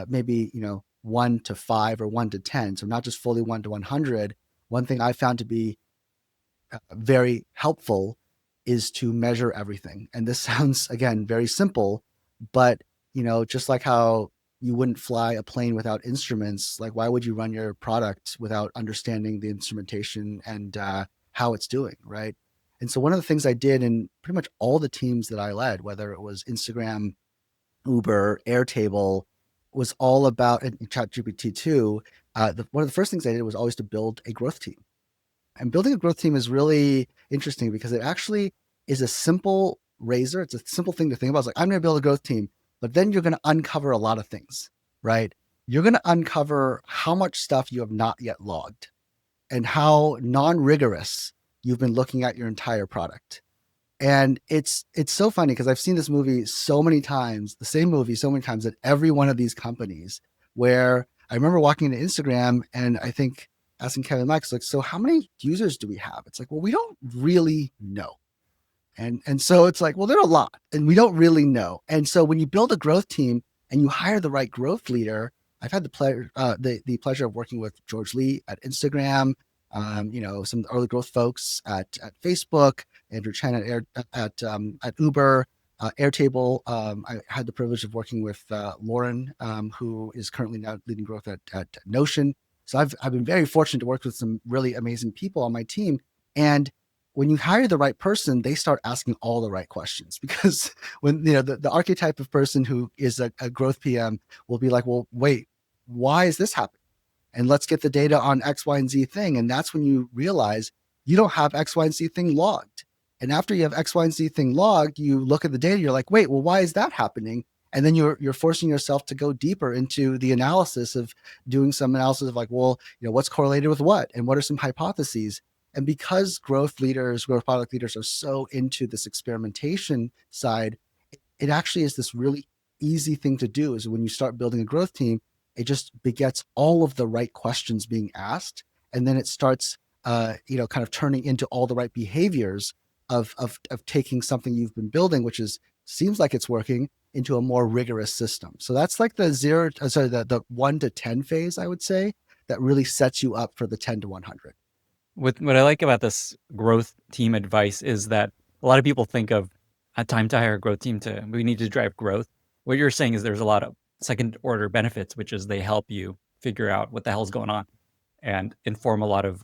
maybe 1 to 5 or 1 to 10, so not just fully 1 to 100. One thing I found to be very helpful is to measure everything. And this sounds, again, very simple, but just like how you wouldn't fly a plane without instruments, like why would you run your product without understanding the instrumentation and how it's doing, right? And so one of the things I did in pretty much all the teams that I led, whether it was Instagram, Uber, Airtable, was all about, and ChatGPT too, one of the first things I did was always to build a growth team. And building a growth team is really interesting because it actually is a simple razor. It's a simple thing to think about. It's like, I'm going to build a growth team, but then you're going to uncover a lot of things, right? You're going to uncover how much stuff you have not yet logged and how non-rigorous you've been looking at your entire product. And it's so funny because I've seen this movie so many times, the same movie so many times at every one of these companies, where I remember walking into Instagram and I think asking Kevin Max, like, so how many users do we have? It's like, well, we don't really know. And so it's like, well, there are a lot and we don't really know. And so when you build a growth team and you hire the right growth leader, I've had the pleasure of working with George Lee at Instagram, some early growth folks at Facebook, Andrew Chen at Uber, Airtable. I had the privilege of working with Lauren, who is currently now leading growth at Notion. So I've been very fortunate to work with some really amazing people on my team. And when you hire the right person, they start asking all the right questions, because when the archetype of person who is a growth PM will be like, well, wait, why is this happening? And let's get the data on X, Y, and Z thing. And that's when you realize you don't have X, Y, and Z thing logged. And after you have X, Y, and Z thing logged, you look at the data, you're like, wait, well, why is that happening? And then you're forcing yourself to go deeper into the analysis of doing some analysis of like, well, what's correlated with what? And what are some hypotheses? And because growth product leaders are so into this experimentation side, it actually is this really easy thing to do. Is when you start building a growth team, it just begets all of the right questions being asked. And then it starts, kind of turning into all the right behaviors of taking something you've been building, which seems like it's working, into a more rigorous system. So that's like the 1 to 10 phase, I would say, that really sets you up for the 10 to 100. What I like about this growth team advice is that a lot of people think of a time to hire a growth team we need to drive growth. What you're saying is there's a lot of second order benefits, which is they help you figure out what the hell's going on and inform a lot of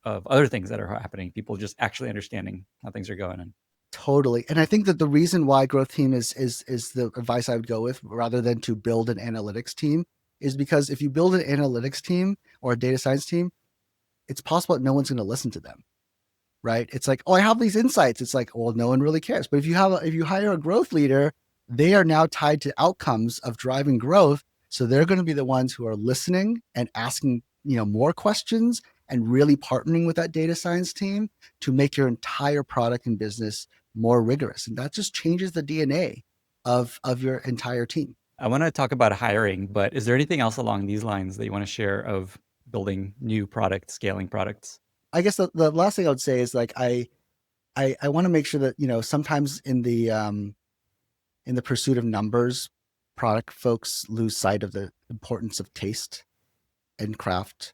other things that are happening. People just actually understanding how things are going. And totally. And I think that the reason why growth team is the advice I would go with, rather than to build an analytics team, is because if you build an analytics team or a data science team, it's possible that no one's going to listen to them, right? It's like, oh, I have these insights. It's like, well, no one really cares. But if you hire a growth leader, they are now tied to outcomes of driving growth. So they're going to be the ones who are listening and asking, more questions, and really partnering with that data science team to make your entire product and business more rigorous. And that just changes the DNA of your entire team. I want to talk about hiring, but is there anything else along these lines that you want to share of building new products, scaling products? I guess the last thing I would say is like, I want to make sure that, sometimes in the pursuit of numbers, product folks lose sight of the importance of taste and craft.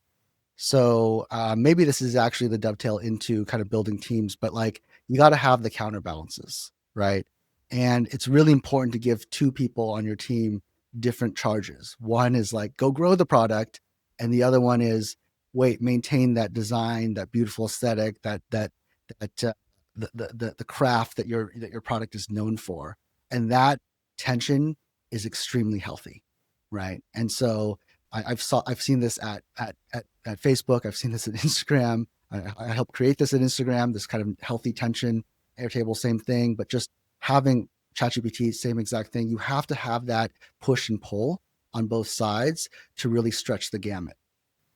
So maybe this is actually the dovetail into kind of building teams, but like, you got to have the counterbalances, right? And it's really important to give two people on your team different charges. One is like, go grow the product. And the other one is, wait, maintain that design, that beautiful aesthetic, the craft that your product is known for. And that tension is extremely healthy, right? And so I've seen this at Facebook. I've seen this at Instagram. I helped create this at Instagram, this kind of healthy tension. Airtable, same thing, but just having ChatGPT, same exact thing. You have to have that push and pull on both sides to really stretch the gamut.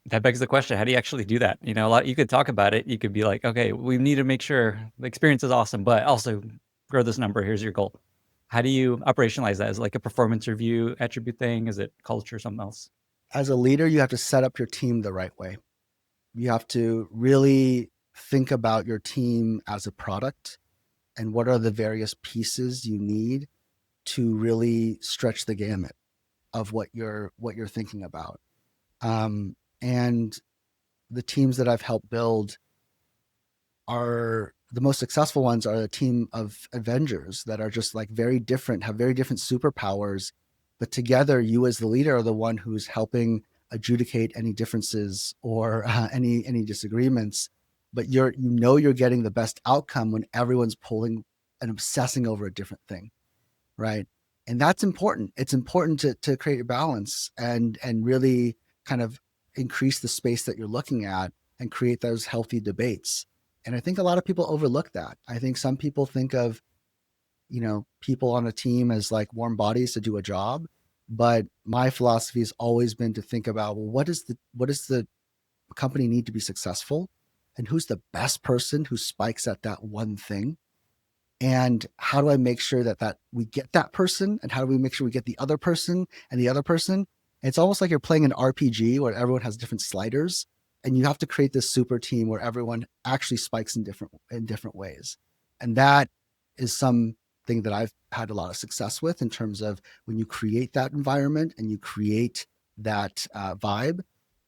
That begs the question, how do you actually do that? A lot, you could talk about it. You could be like, okay, we need to make sure the experience is awesome, but also grow this number. Here's your goal. How do you operationalize that? Is it like a performance review attribute thing? Is it culture or something else? As a leader, you have to set up your team the right way. You have to really think about your team as a product and what are the various pieces you need to really stretch the gamut of what you're thinking about. And the teams that I've helped build are the most successful ones are a team of Avengers that are just like very different, have very different superpowers, but together you as the leader are the one who's helping adjudicate any differences or any disagreements. But you're getting the best outcome when everyone's pulling and obsessing over a different thing, right? And that's important. It's important to create a balance and really kind of increase the space that you're looking at and create those healthy debates. And I think a lot of people overlook that. I think some people think of, people on a team as like warm bodies to do a job. But my philosophy has always been to think about, well, what does the company need to be successful? And who's the best person who spikes at that one thing? And how do I make sure that we get that person? And how do we make sure we get the other person and the other person? It's almost like you're playing an RPG where everyone has different sliders, and you have to create this super team where everyone actually spikes in different ways. And that is something that I've had a lot of success with in terms of when you create that environment and you create that vibe,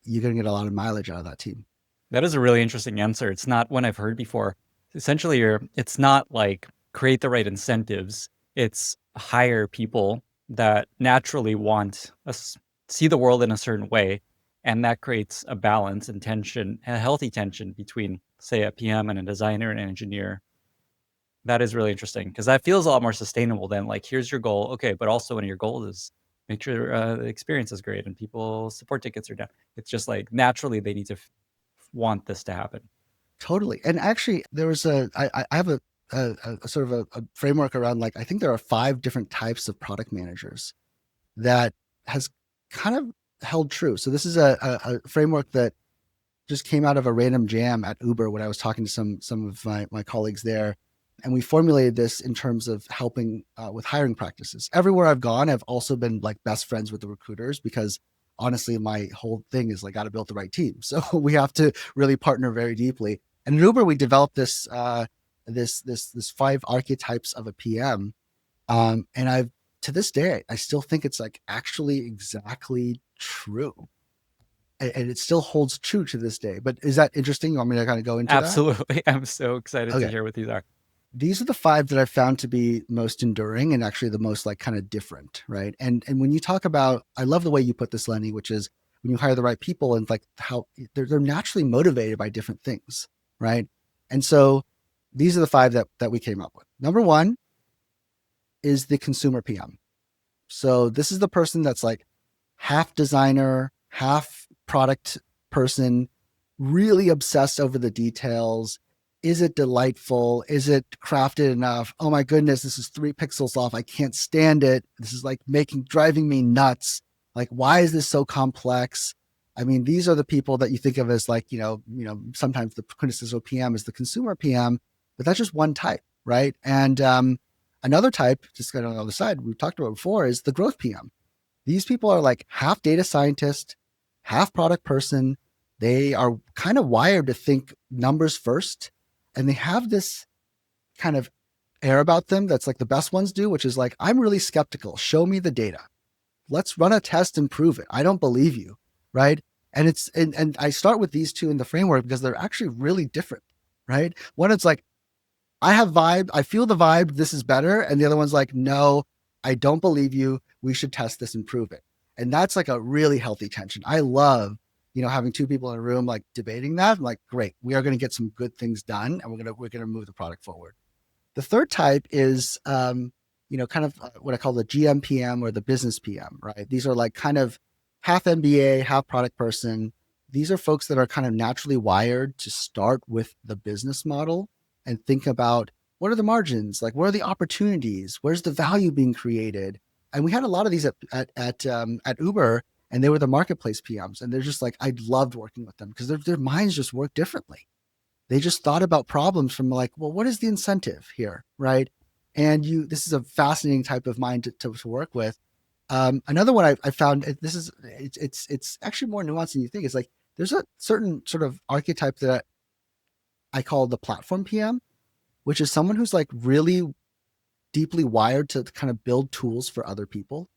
you're going to get a lot of mileage out of that team. That is a really interesting answer. It's not one I've heard before. Essentially, it's not like create the right incentives. It's hire people that naturally want us see the world in a certain way. And that creates a balance and tension, a healthy tension between, say, a PM and a designer and an engineer. That is really interesting because that feels a lot more sustainable than like, here's your goal. Okay, but also when your goal is make sure the experience is great and people support tickets are down. It's just like naturally they need to want this to happen. Totally. And actually, there was I have a sort of a framework around, like, I think there are 5 different types of product managers that has kind of held true. So this is a framework that just came out of a random jam at Uber when I was talking to some of my colleagues there. And we formulated this in terms of helping with hiring practices. Everywhere I've gone, I've also been like best friends with the recruiters because honestly, my whole thing is like, got to build the right team. So we have to really partner very deeply. And at Uber, we developed this 5 archetypes of a PM. And I've, to this day, I still think it's like actually exactly true. And it still holds true to this day. But is that interesting? You want me to kind of go into Absolutely. I'm so excited to hear what these are. These are the 5 that I've found to be most enduring and actually the most like kind of different, right? And when you talk about, I love the way you put this, Lenny, which is when you hire the right people and like how they're naturally motivated by different things, right? And so these are the 5 that we came up with. Number 1 is the consumer PM. So this is the person that's like half designer, half product person, really obsessed over the details. Is it delightful? Is it crafted enough? Oh my goodness, this is 3 pixels off. I can't stand it. This is like driving me nuts. Like, why is this so complex? I mean, these are the people that you think of as like, sometimes the quintessential PM is the consumer PM, but that's just one type, right? And another type, just kind of on the other side, we've talked about before, is the growth PM. These people are like half data scientist, half product person. They are kind of wired to think numbers first. And they have this kind of air about them that's like the best ones do, which is like, I'm really skeptical. Show me the data. Let's run a test and prove it. I don't believe you, right? And it's and I start with these 2 in the framework because they're actually really different, right? One, it's like, I have vibe. I feel the vibe. This is better. And the other one's like, no, I don't believe you. We should test this and prove it. And that's like a really healthy tension. I love having 2 people in a room, like debating that. I'm like, great, we are going to get some good things done and we're going to move the product forward. The third type is, kind of what I call the GM PM or the business PM, right? These are like kind of half MBA, half product person. These are folks that are kind of naturally wired to start with the business model and think about what are the margins? Like, what are the opportunities? Where's the value being created? And we had a lot of these at Uber, and they were the marketplace PMs. And they're just like, I loved working with them because their minds just work differently. They just thought about problems from like, well, what is the incentive here, right? And this is a fascinating type of mind to work with. Another one I found, it's actually more nuanced than you think. It's like, there's a certain sort of archetype that I call the platform PM, which is someone who's like really deeply wired to kind of build tools for other people.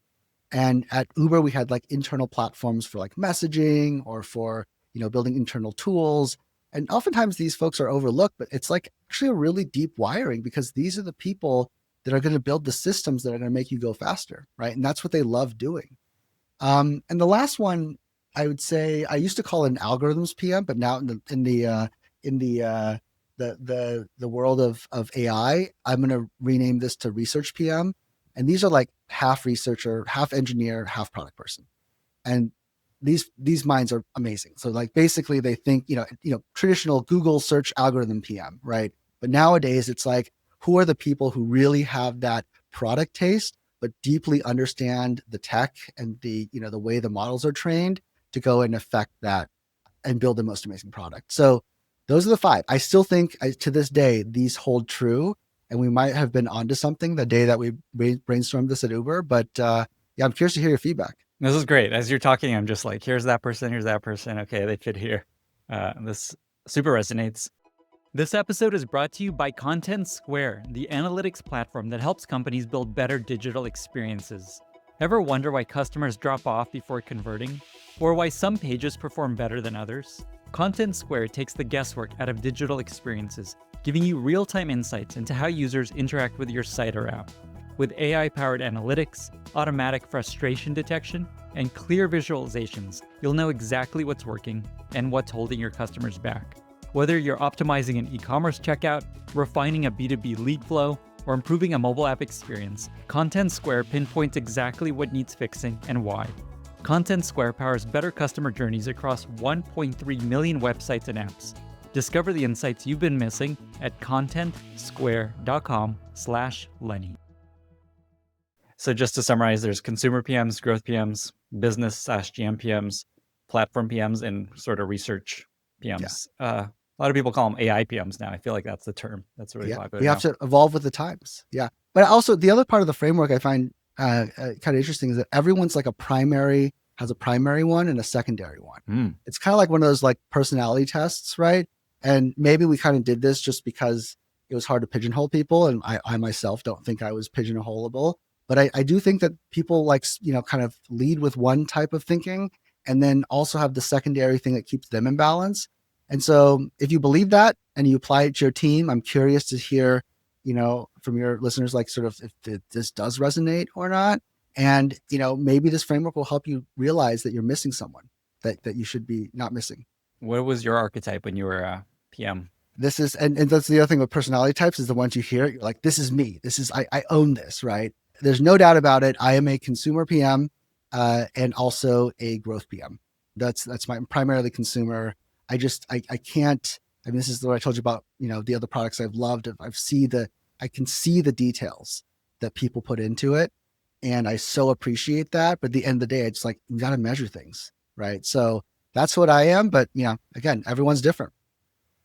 And at Uber, we had like internal platforms for like messaging or for, building internal tools. And oftentimes these folks are overlooked, but it's like actually a really deep wiring because these are the people that are going to build the systems that are going to make you go faster, right? And that's what they love doing. And the last one, I would say, I used to call it an algorithms PM, but now in the world of AI, I'm going to rename this to research PM. And these are like half researcher, half engineer, half product person. And these minds are amazing. So like basically they think, traditional Google search algorithm PM, right? But nowadays it's like, who are the people who really have that product taste, but deeply understand the tech and the way the models are trained to go and affect that and build the most amazing product. So those are the 5. I still think to this day, these hold true. And we might have been onto something the day that we brainstormed this at Uber. But I'm curious to hear your feedback. This is great. As you're talking, I'm just like, here's that person, here's that person. Okay, they fit here. This super resonates. This episode is brought to you by Content Square, the analytics platform that helps companies build better digital experiences. Ever wonder why customers drop off before converting? Or why some pages perform better than others? Content Square takes the guesswork out of digital experiences, giving you real-time insights into how users interact with your site or app. With AI-powered analytics, automatic frustration detection, and clear visualizations, you'll know exactly what's working and what's holding your customers back. Whether you're optimizing an e-commerce checkout, refining a B2B lead flow, or improving a mobile app experience, Content Square pinpoints exactly what needs fixing and why. Content Square powers better customer journeys across 1.3 million websites and apps. Discover the insights you've been missing at contentsquare.com/Lenny. So just to summarize, there's consumer PMs, growth PMs, business/GM PMs, platform PMs, and sort of research PMs. A lot of people call them AI PMs now. I feel like that's the term that's really popular. We have to evolve with the times. Yeah. But also the other part of the framework I find kind of interesting is that everyone's like has a primary one and a secondary one. It's kind of like one of those like personality tests, right? And maybe we kind of did this just because it was hard to pigeonhole people. And I myself don't think I was pigeonholable. But I do think that people like, kind of lead with one type of thinking and then also have the secondary thing that keeps them in balance. And so if you believe that and you apply it to your team, I'm curious to hear, from your listeners, like sort of if this does resonate or not. And, maybe this framework will help you realize that you're missing someone that you should be not missing. What was your archetype when you were PM? This is, and that's the other thing with personality types is the ones you hear, you're like, this is me. I own this, right? There's no doubt about it. I am a consumer PM and also a growth PM. That's my primarily consumer. I can't, this is what I told you about, the other products I've loved. I can see the details that people put into it. And I so appreciate that. But at the end of the day, it's like, you got to measure things, right? So that's what I am. But, again, everyone's different.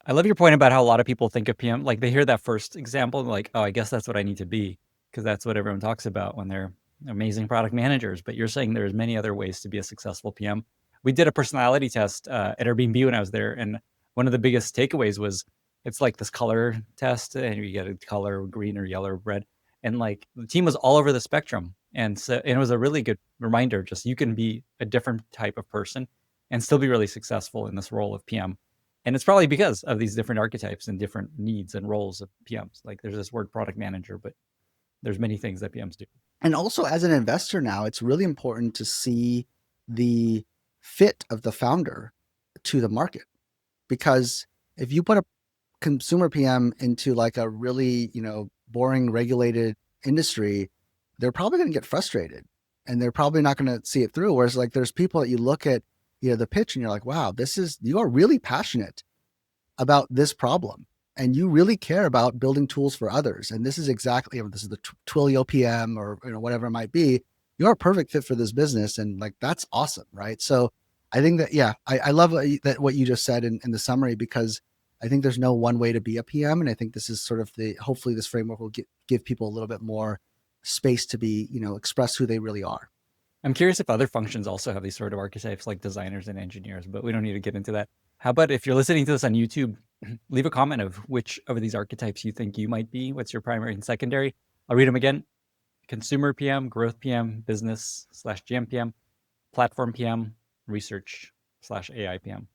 I love your point about how a lot of people think of PM, like they hear that first example, like, oh, I guess that's what I need to be, because that's what everyone talks about when they're amazing product managers. But you're saying there's many other ways to be a successful PM. We did a personality test at Airbnb when I was there. And one of the biggest takeaways was it's like this color test and you get a color, green or yellow or red. And like the team was all over the spectrum. And it was a really good reminder, just you can be a different type of person and still be really successful in this role of PM. And it's probably because of these different archetypes and different needs and roles of PMs. Like there's this word product manager, but there's many things that PMs do. And also as an investor now, it's really important to see the fit of the founder to the market. Because if you put a consumer PM into like a really, boring regulated industry, they're probably going to get frustrated and they're probably not going to see it through. Whereas like there's people that you look at, the pitch and you're like, wow, you are really passionate about this problem and you really care about building tools for others. And this is exactly, this is the Twilio PM or, whatever it might be. You're a perfect fit for this business. And like, that's awesome. Right. So I think that, I love what you just said in the summary, because I think there's no one way to be a PM. And I think this is sort of hopefully this framework will give people a little bit more space to be, express who they really are. I'm curious if other functions also have these sort of archetypes like designers and engineers, but we don't need to get into that. How about if you're listening to this on YouTube, leave a comment of which of these archetypes you think you might be. What's your primary and secondary? I'll read them again. Consumer PM, growth PM, business/GM PM, platform PM, research/AI PM.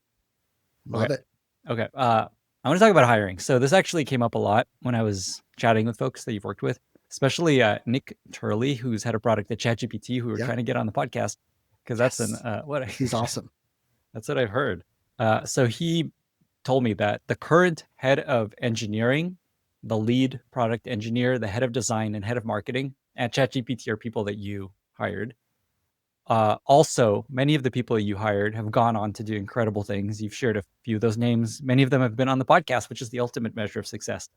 Love it. Okay. I want to talk about hiring. So this actually came up a lot when I was chatting with folks that you've worked with, especially Nick Turley, who's head of product at ChatGPT, who we're trying to get on the podcast, because that's he's awesome. That's what I've heard. So he told me that the current head of engineering, the lead product engineer, the head of design, and head of marketing at ChatGPT are people that you hired. Also, many of the people you hired have gone on to do incredible things. You've shared a few of those names. Many of them have been on the podcast, which is the ultimate measure of success.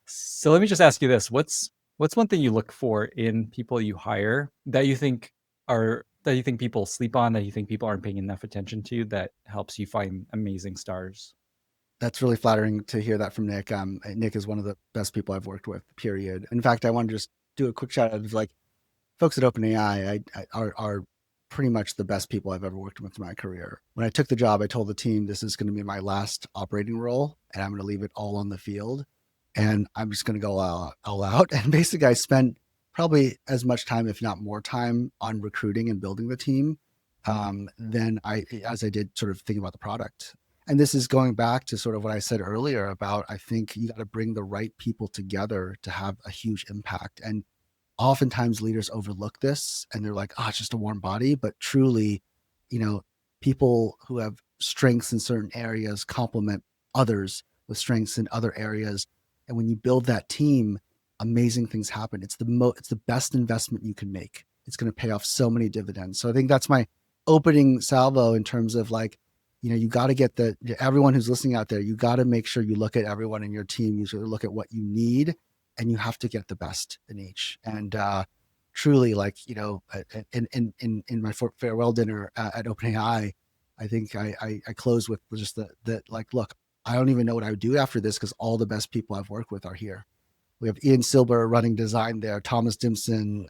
So let me just ask you this. What's one thing you look for in people you hire that you think people sleep on, that you think people aren't paying enough attention to, that helps you find amazing stars? That's really flattering to hear that from Nick. Nick is one of the best people I've worked with, period. In fact, I want to just do a quick shout out of like folks at OpenAI are pretty much the best people I've ever worked with in my career. When I took the job, I told the team, this is going to be my last operating role, and I'm going to leave it all on the field. And I'm just going to go all out. And basically, I spent probably as much time, if not more time, on recruiting and building the team than as I did sort of thinking about the product. And this is going back to sort of what I said earlier about, I think you got to bring the right people together to have a huge impact. And oftentimes leaders overlook this and they're like, oh, it's just a warm body. But truly, people who have strengths in certain areas complement others with strengths in other areas. And when you build that team, amazing things happen. It's the best investment you can make. It's going to pay off so many dividends. So I think that's my opening salvo in terms of like, you got to get everyone who's listening out there, you got to make sure you look at everyone in your team. You sort of look at what you need, and you have to get the best in each. And truly, like, in my farewell dinner at OpenAI, I think I closed with just the like, look, I don't even know what I would do after this because all the best people I've worked with are here. We have Ian Silber running design there, Thomas Dimson,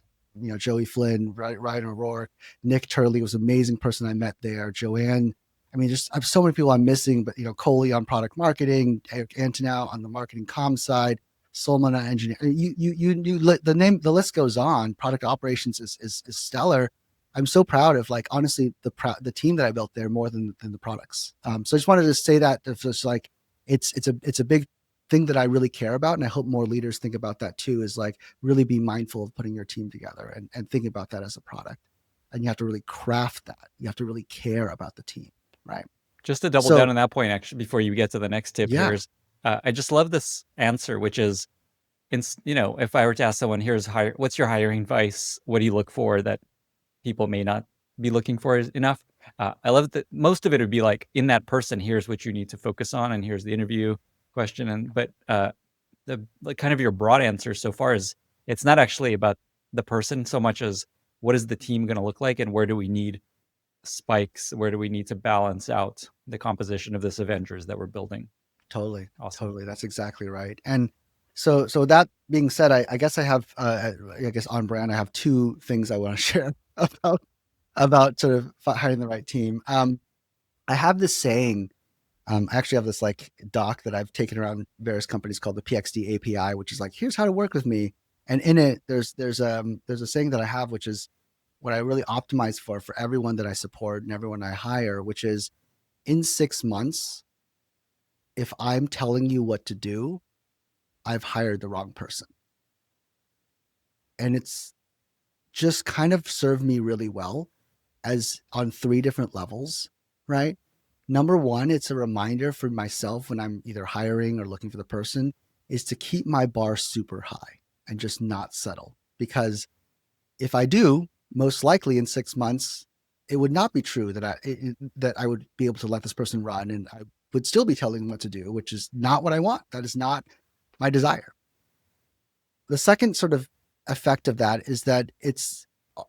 Joey Flynn, Ryan O'Rourke, Nick Turley was an amazing person I met there. Joanne, I mean, I have so many people I'm missing, but Coley on product marketing, Eric Antonow on the marketing comm side, Solman on engineering. The list goes on. Product operations is stellar. I'm so proud of, like, honestly, the team that I built there more than the products. So I just wanted to say that it's just like it's a big thing that I really care about, and I hope more leaders think about that too. Is like really be mindful of putting your team together and thinking about that as a product. And you have to really craft that. You have to really care about the team, right? Just to double down on that point, actually, before you get to the next tip, here's I just love this answer, which is, if I were to ask someone, what's your hiring advice? What do you look for that people may not be looking for enough? I love that most of it would be like, in that person, here's what you need to focus on, and here's the interview question. But the kind of your broad answer so far is it's not actually about the person so much as what is the team going to look like, and where do we need spikes? Where do we need to balance out the composition of this Avengers that we're building? Totally. Awesome. Totally. That's exactly right. And so that being said, I guess I have, on brand, I have two things I want to share about sort of hiring the right team. I have this saying, I actually have this like doc that I've taken around various companies called the PXD API, which is like, here's how to work with me. And in it, there's a saying that I have, which is what I really optimize for everyone that I support and everyone I hire, which is, in 6 months, if I'm telling you what to do, I've hired the wrong person. And it's just kind of served me really well as on 3 different levels, right? Number one, it's a reminder for myself when I'm either hiring or looking for the person, is to keep my bar super high and just not settle. Because if I do, most likely in 6 months, it would not be true that I would be able to let this person run, and I would still be telling them what to do, which is not what I want. That is not my desire. The second sort of effect of that is that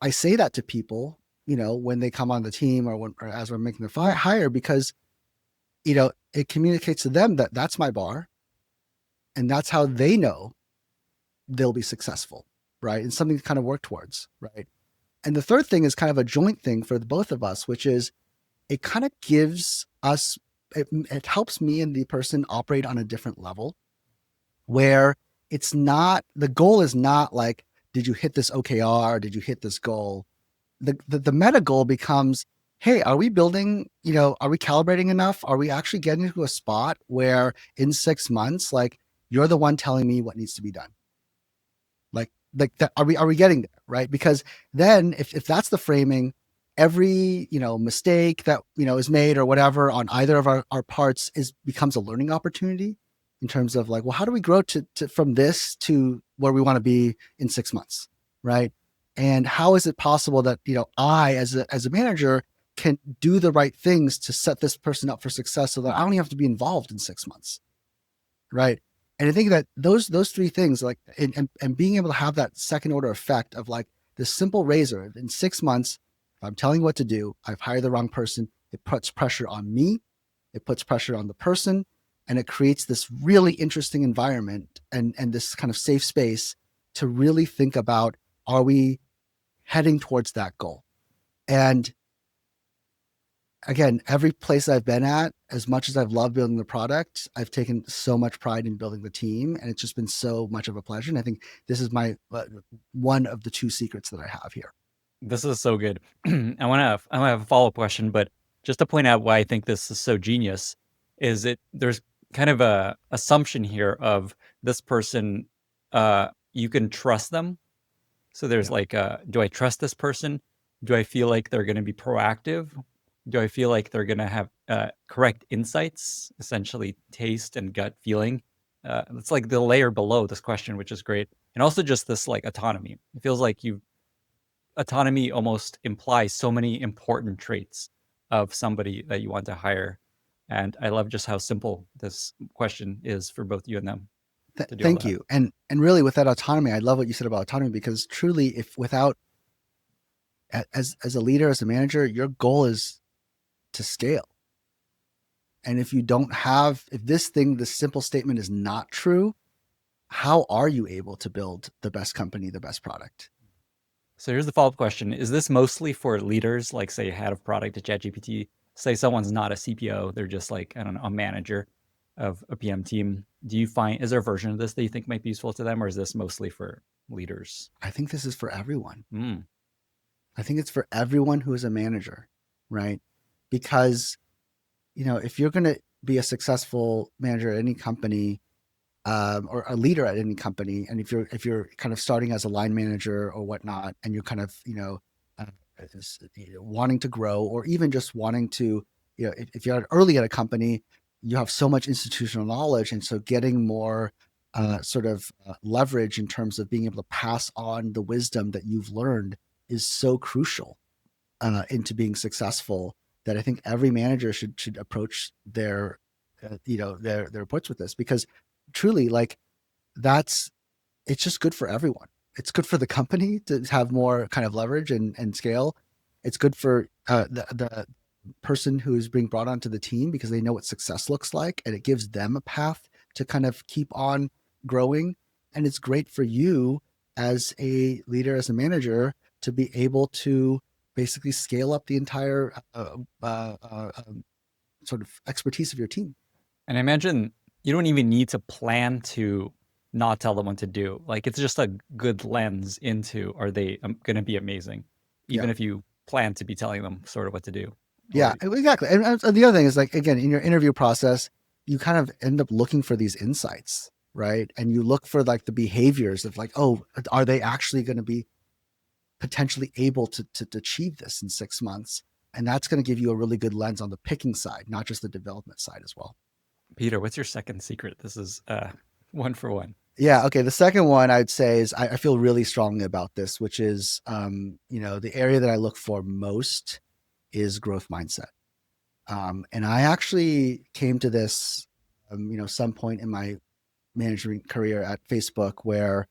I say that to people, when they come on the team or as we're making the hire, because, it communicates to them that that's my bar, and that's how they know they'll be successful, right? And something to kind of work towards, right? And the third thing is kind of a joint thing for both of us, which is it kind of gives us, it helps me and the person operate on a different level, where it's not, the goal is not like, did you hit this OKR? Did you hit this goal? The meta goal becomes, hey, are we building, are we calibrating enough? Are we actually getting to a spot where in 6 months, like, you're the one telling me what needs to be done? Like that, are we getting there, right? Because then if that's the framing, every, mistake that, is made or whatever on either of our parts becomes a learning opportunity in terms of like, well, how do we grow to from this to where we want to be in 6 months, right? And how is it possible that, I as a manager can do the right things to set this person up for success so that I don't even have to be involved in 6 months, right? And I think that those 3 things, like, and being able to have that second order effect of like this simple razor in 6 months, if I'm telling you what to do, I've hired the wrong person. It puts pressure on me. It puts pressure on the person, and it creates this really interesting environment and this kind of safe space to really think about, are we heading towards that goal? And again, every place I've been at, as much as I've loved building the product, I've taken so much pride in building the team, and it's just been so much of a pleasure. And I think this is my one of the 2 secrets that I have here. This is so good. I want to have a follow-up question, but just to point out why I think this is so genius is there's kind of a assumption here of this person, you can trust them. So there's Yeah. like, do I trust this person? Do I feel like they're going to be proactive? Do I feel like they're going to have correct insights, essentially taste and gut feeling? It's like the layer below this question, which is great. And also just this like autonomy. It feels like autonomy almost implies so many important traits of somebody that you want to hire. And I love just how simple this question is for both you and them to do all Thank that. you. And really with that autonomy, I love what you said about autonomy, because truly, if without, as a leader, as a manager, your goal is to scale. And if you don't have, if this simple statement is not true, how are you able to build the best company, the best product? So here's the follow-up question. Is this mostly for leaders, like say head of product at ChatGPT? Say someone's not a CPO, they're just like, I don't know, a manager of a PM team. Is there a version of this that you think might be useful to them, or is this mostly for leaders? I think this is for everyone. Mm. I think it's for everyone who is a manager, right? Because, if you're going to be a successful manager at any company, or a leader at any company, and if you're kind of starting as a line manager or whatnot, and you're kind of uh, wanting to grow, or even just wanting to, if you're early at a company, you have so much institutional knowledge, and so getting more leverage in terms of being able to pass on the wisdom that you've learned is so crucial into being successful, that I think every manager should approach their reports with this, because truly, like, it's just good for everyone. It's good for the company to have more kind of leverage and scale. It's good for the person who is being brought onto the team, because they know what success looks like, and it gives them a path to kind of keep on growing. And it's great for you as a leader, as a manager, to be able to basically scale up the entire sort of expertise of your team. And I imagine you don't even need to plan to not tell them what to do. Like it's just a good lens into, are they going to be amazing? Even Yeah. if you plan to be telling them sort of what to do. Yeah, exactly. And the other thing is, like, again, in your interview process, you kind of end up looking for these insights, right? And you look for like the behaviors of like, oh, are they actually going to be potentially able to achieve this in 6 months? And that's going to give you a really good lens on the picking side, not just the development side as well. Peter, what's your second secret? This is one for one. Yeah. Okay. The second one I'd say is I feel really strongly about this, which is, the area that I look for most is growth mindset. And I actually came to this, some point in my management career at Facebook, where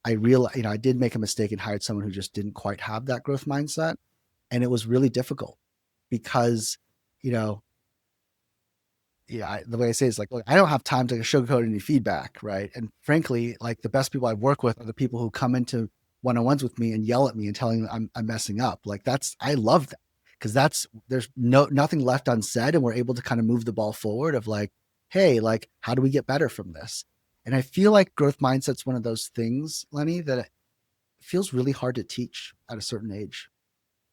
I realized, I did make a mistake and hired someone who just didn't quite have that growth mindset. And it was really difficult because, the way I say it is like, look, I don't have time to sugarcoat any feedback, right? And frankly, like, the best people I work with are the people who come into one-on-ones with me and yell at me and telling me I'm messing up. Like, I love that, because there's nothing left unsaid, and we're able to kind of move the ball forward of like, hey, like, how do we get better from this? And I feel like growth mindset's one of those things, Lenny, that it feels really hard to teach at a certain age.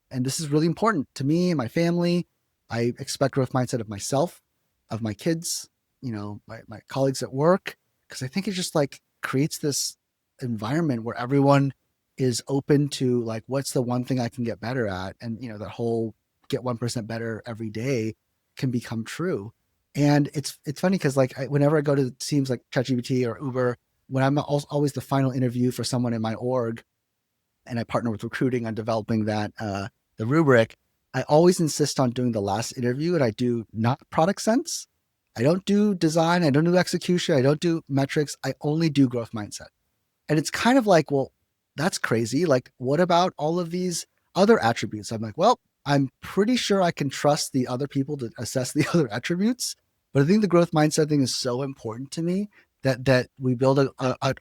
And this is really important to me and my family. I expect growth mindset of myself, of my kids, my colleagues at work, because I think it just like creates this environment where everyone is open to like, what's the one thing I can get better at? And, that whole get 1% better every day can become true. And it's funny because like whenever I go to teams like ChatGPT or Uber, when I'm always the final interview for someone in my org, and I partner with recruiting on developing that, the rubric, I always insist on doing the last interview, and I do not product sense. I don't do design. I don't do execution. I don't do metrics. I only do growth mindset. And it's kind of like, well, that's crazy. Like, what about all of these other attributes? I'm like, well, I'm pretty sure I can trust the other people to assess the other attributes. But I think the growth mindset thing is so important to me that we build an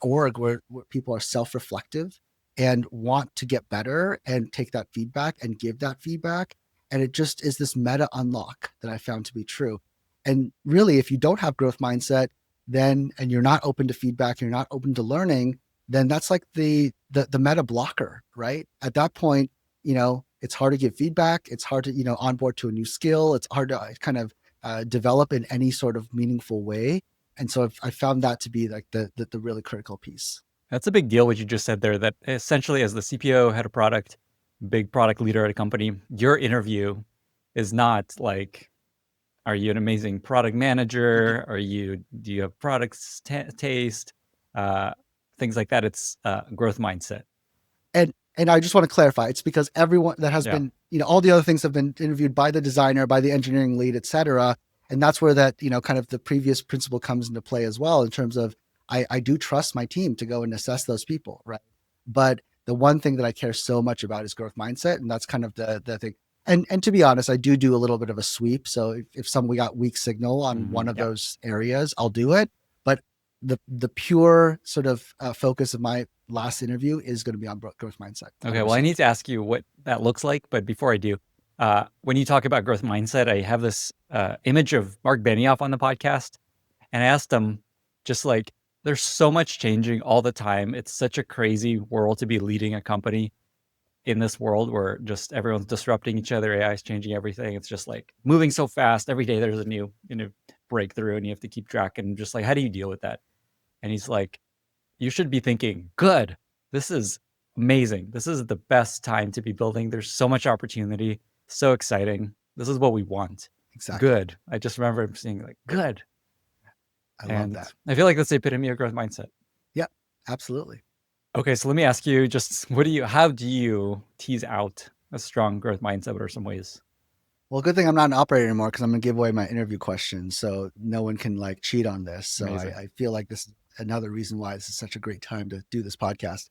org where people are self-reflective and want to get better and take that feedback and give that feedback. And it just is this meta unlock that I found to be true. And really, if you don't have growth mindset, then, and you're not open to feedback, you're not open to learning, then that's like the meta blocker, right? At that point, it's hard to give feedback. It's hard to, onboard to a new skill. It's hard to kind of develop in any sort of meaningful way. And so I found that to be like the really critical piece. That's a big deal, what you just said there, that essentially as the CPO, head of product, big product leader at a company, your interview is not like, are you an amazing product manager? Do you have products taste? Things like that. It's growth mindset. And I just want to clarify, it's because everyone that has been, all the other things have been interviewed by the designer, by the engineering lead, et cetera. And that's where that, kind of the previous principle comes into play as well, in terms of I do trust my team to go and assess those people, right? But the one thing that I care so much about is growth mindset. And that's kind of the thing. And to be honest, I do a little bit of a sweep. So if we got weak signal on one of those areas, I'll do it. But the pure sort of focus of my last interview is going to be on growth mindset. Okay, well, I need to ask you what that looks like. But before I do, when you talk about growth mindset, I have this image of Mark Benioff on the podcast. And I asked him, just like, there's so much changing all the time. It's such a crazy world to be leading a company in this world where just everyone's disrupting each other. AI is changing everything. It's just like moving so fast. Every day there's a new breakthrough, and you have to keep track. And just like, how do you deal with that? And he's like, you should be thinking, good, this is amazing. This is the best time to be building. There's so much opportunity, so exciting. This is what we want. Exactly. Good. I just remember him saying like, good. I love that. I feel like that's the epitome of growth mindset. Yeah, absolutely. Okay, so let me ask you, just how do you tease out a strong growth mindset? What are some ways? Well, good thing I'm not an operator anymore, because I'm going to give away my interview questions, so no one can like cheat on this. So I feel like this is another reason why this is such a great time to do this podcast.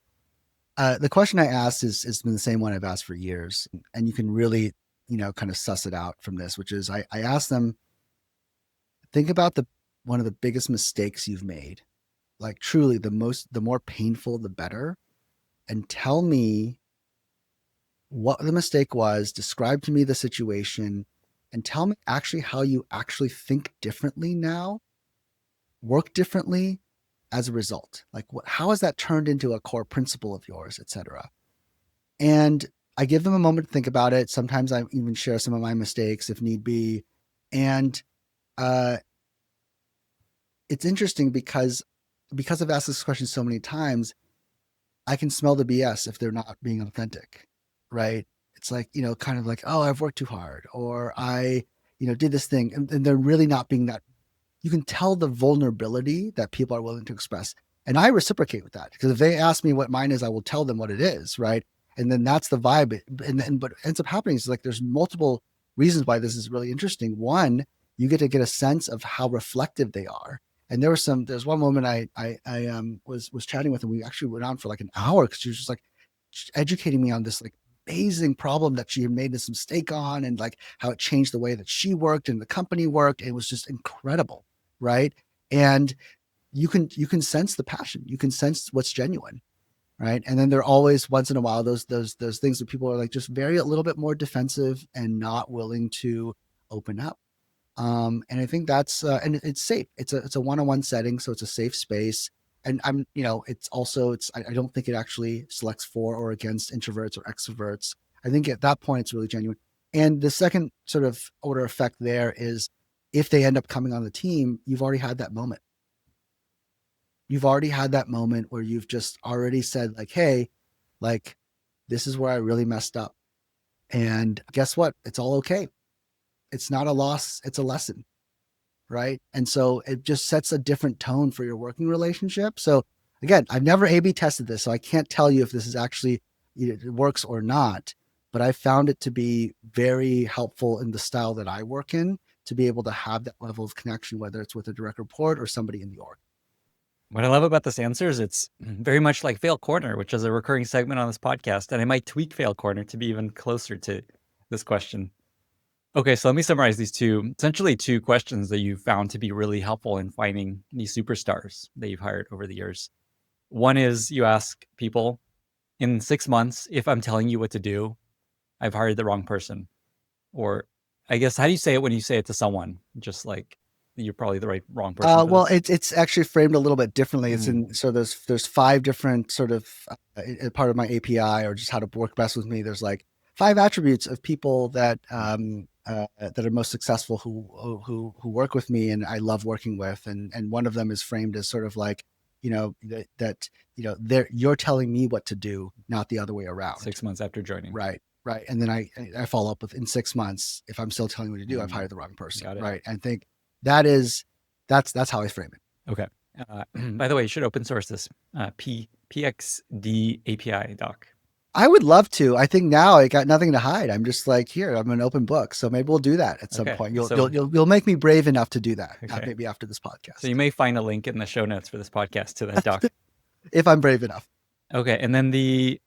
The question I asked is been the same one I've asked for years, and you can really, kind of suss it out from this, which is I asked them, think about one of the biggest mistakes you've made, like truly the more painful, the better, and tell me what the mistake was, describe to me the situation, and tell me actually how you actually think differently now, work differently as a result. Like how has that turned into a core principle of yours, et cetera? And I give them a moment to think about it. Sometimes I even share some of my mistakes if need be. And it's interesting because I've asked this question so many times, I can smell the BS if they're not being authentic, right? It's like, kind of like, oh, I've worked too hard, or I, did this thing. And they're really not being that. You can tell the vulnerability that people are willing to express. And I reciprocate with that, because if they ask me what mine is, I will tell them what it is, right? And then that's the vibe. And what ends up happening is like there's multiple reasons why this is really interesting. One, you get to get a sense of how reflective they are. And there's one moment I was chatting with, and we actually went on for like an hour, because she was just like educating me on this like amazing problem that she had made this mistake on, and like how it changed the way that she worked and the company worked. It was just incredible, right? And you can sense the passion, you can sense what's genuine, right? And then there are always once in a while those things that people are like just very a little bit more defensive and not willing to open up. And I think that's and it's safe. It's a one-on-one setting, so it's a safe space. And I don't think it actually selects for or against introverts or extroverts. I think at that point it's really genuine. And the second sort of order effect there is, if they end up coming on the team, you've already had that moment. You've already had that moment where you've just already said like, hey, like this is where I really messed up. And guess what? It's all okay. It's not a loss, it's a lesson, right? And so it just sets a different tone for your working relationship. So again, I've never A/B tested this, so I can't tell you if this is actually, it works or not, but I found it to be very helpful in the style that I work in, to be able to have that level of connection, whether it's with a direct report or somebody in the org. What I love about this answer is it's very much like Fail Corner, which is a recurring segment on this podcast. And I might tweak Fail Corner to be even closer to this question. Okay, so let me summarize these essentially two questions that you found to be really helpful in finding these superstars that you've hired over the years. One is, you ask people, in 6 months, if I'm telling you what to do, I've hired the wrong person. Or I guess, how do you say it when you say it to someone? Just like, you're probably the wrong person for Well, this. it's actually framed a little bit differently. It's in Mm. so there's 5 different sort of part of my API, or just how to work best with me. There's like 5 attributes of people that are most successful who work with me and I love working with, and one of them is framed as sort of like, you're telling me what to do, not the other way around. 6 months after joining. Right. And then I follow up with, in 6 months, if I'm still telling you what to do, I've Mm. hired the wrong person. Got it. Right. And I think that's how I frame it. Okay. By the way, you should open source this PXD API doc. I would love to. I think now I got nothing to hide. I'm just like, here, I'm an open book. So maybe we'll do that at some Okay, point. so- You'll make me brave enough to do that. Okay. Maybe after this podcast, So you may find a link in the show notes for this podcast to that doc. if I'm brave enough. Okay, and then the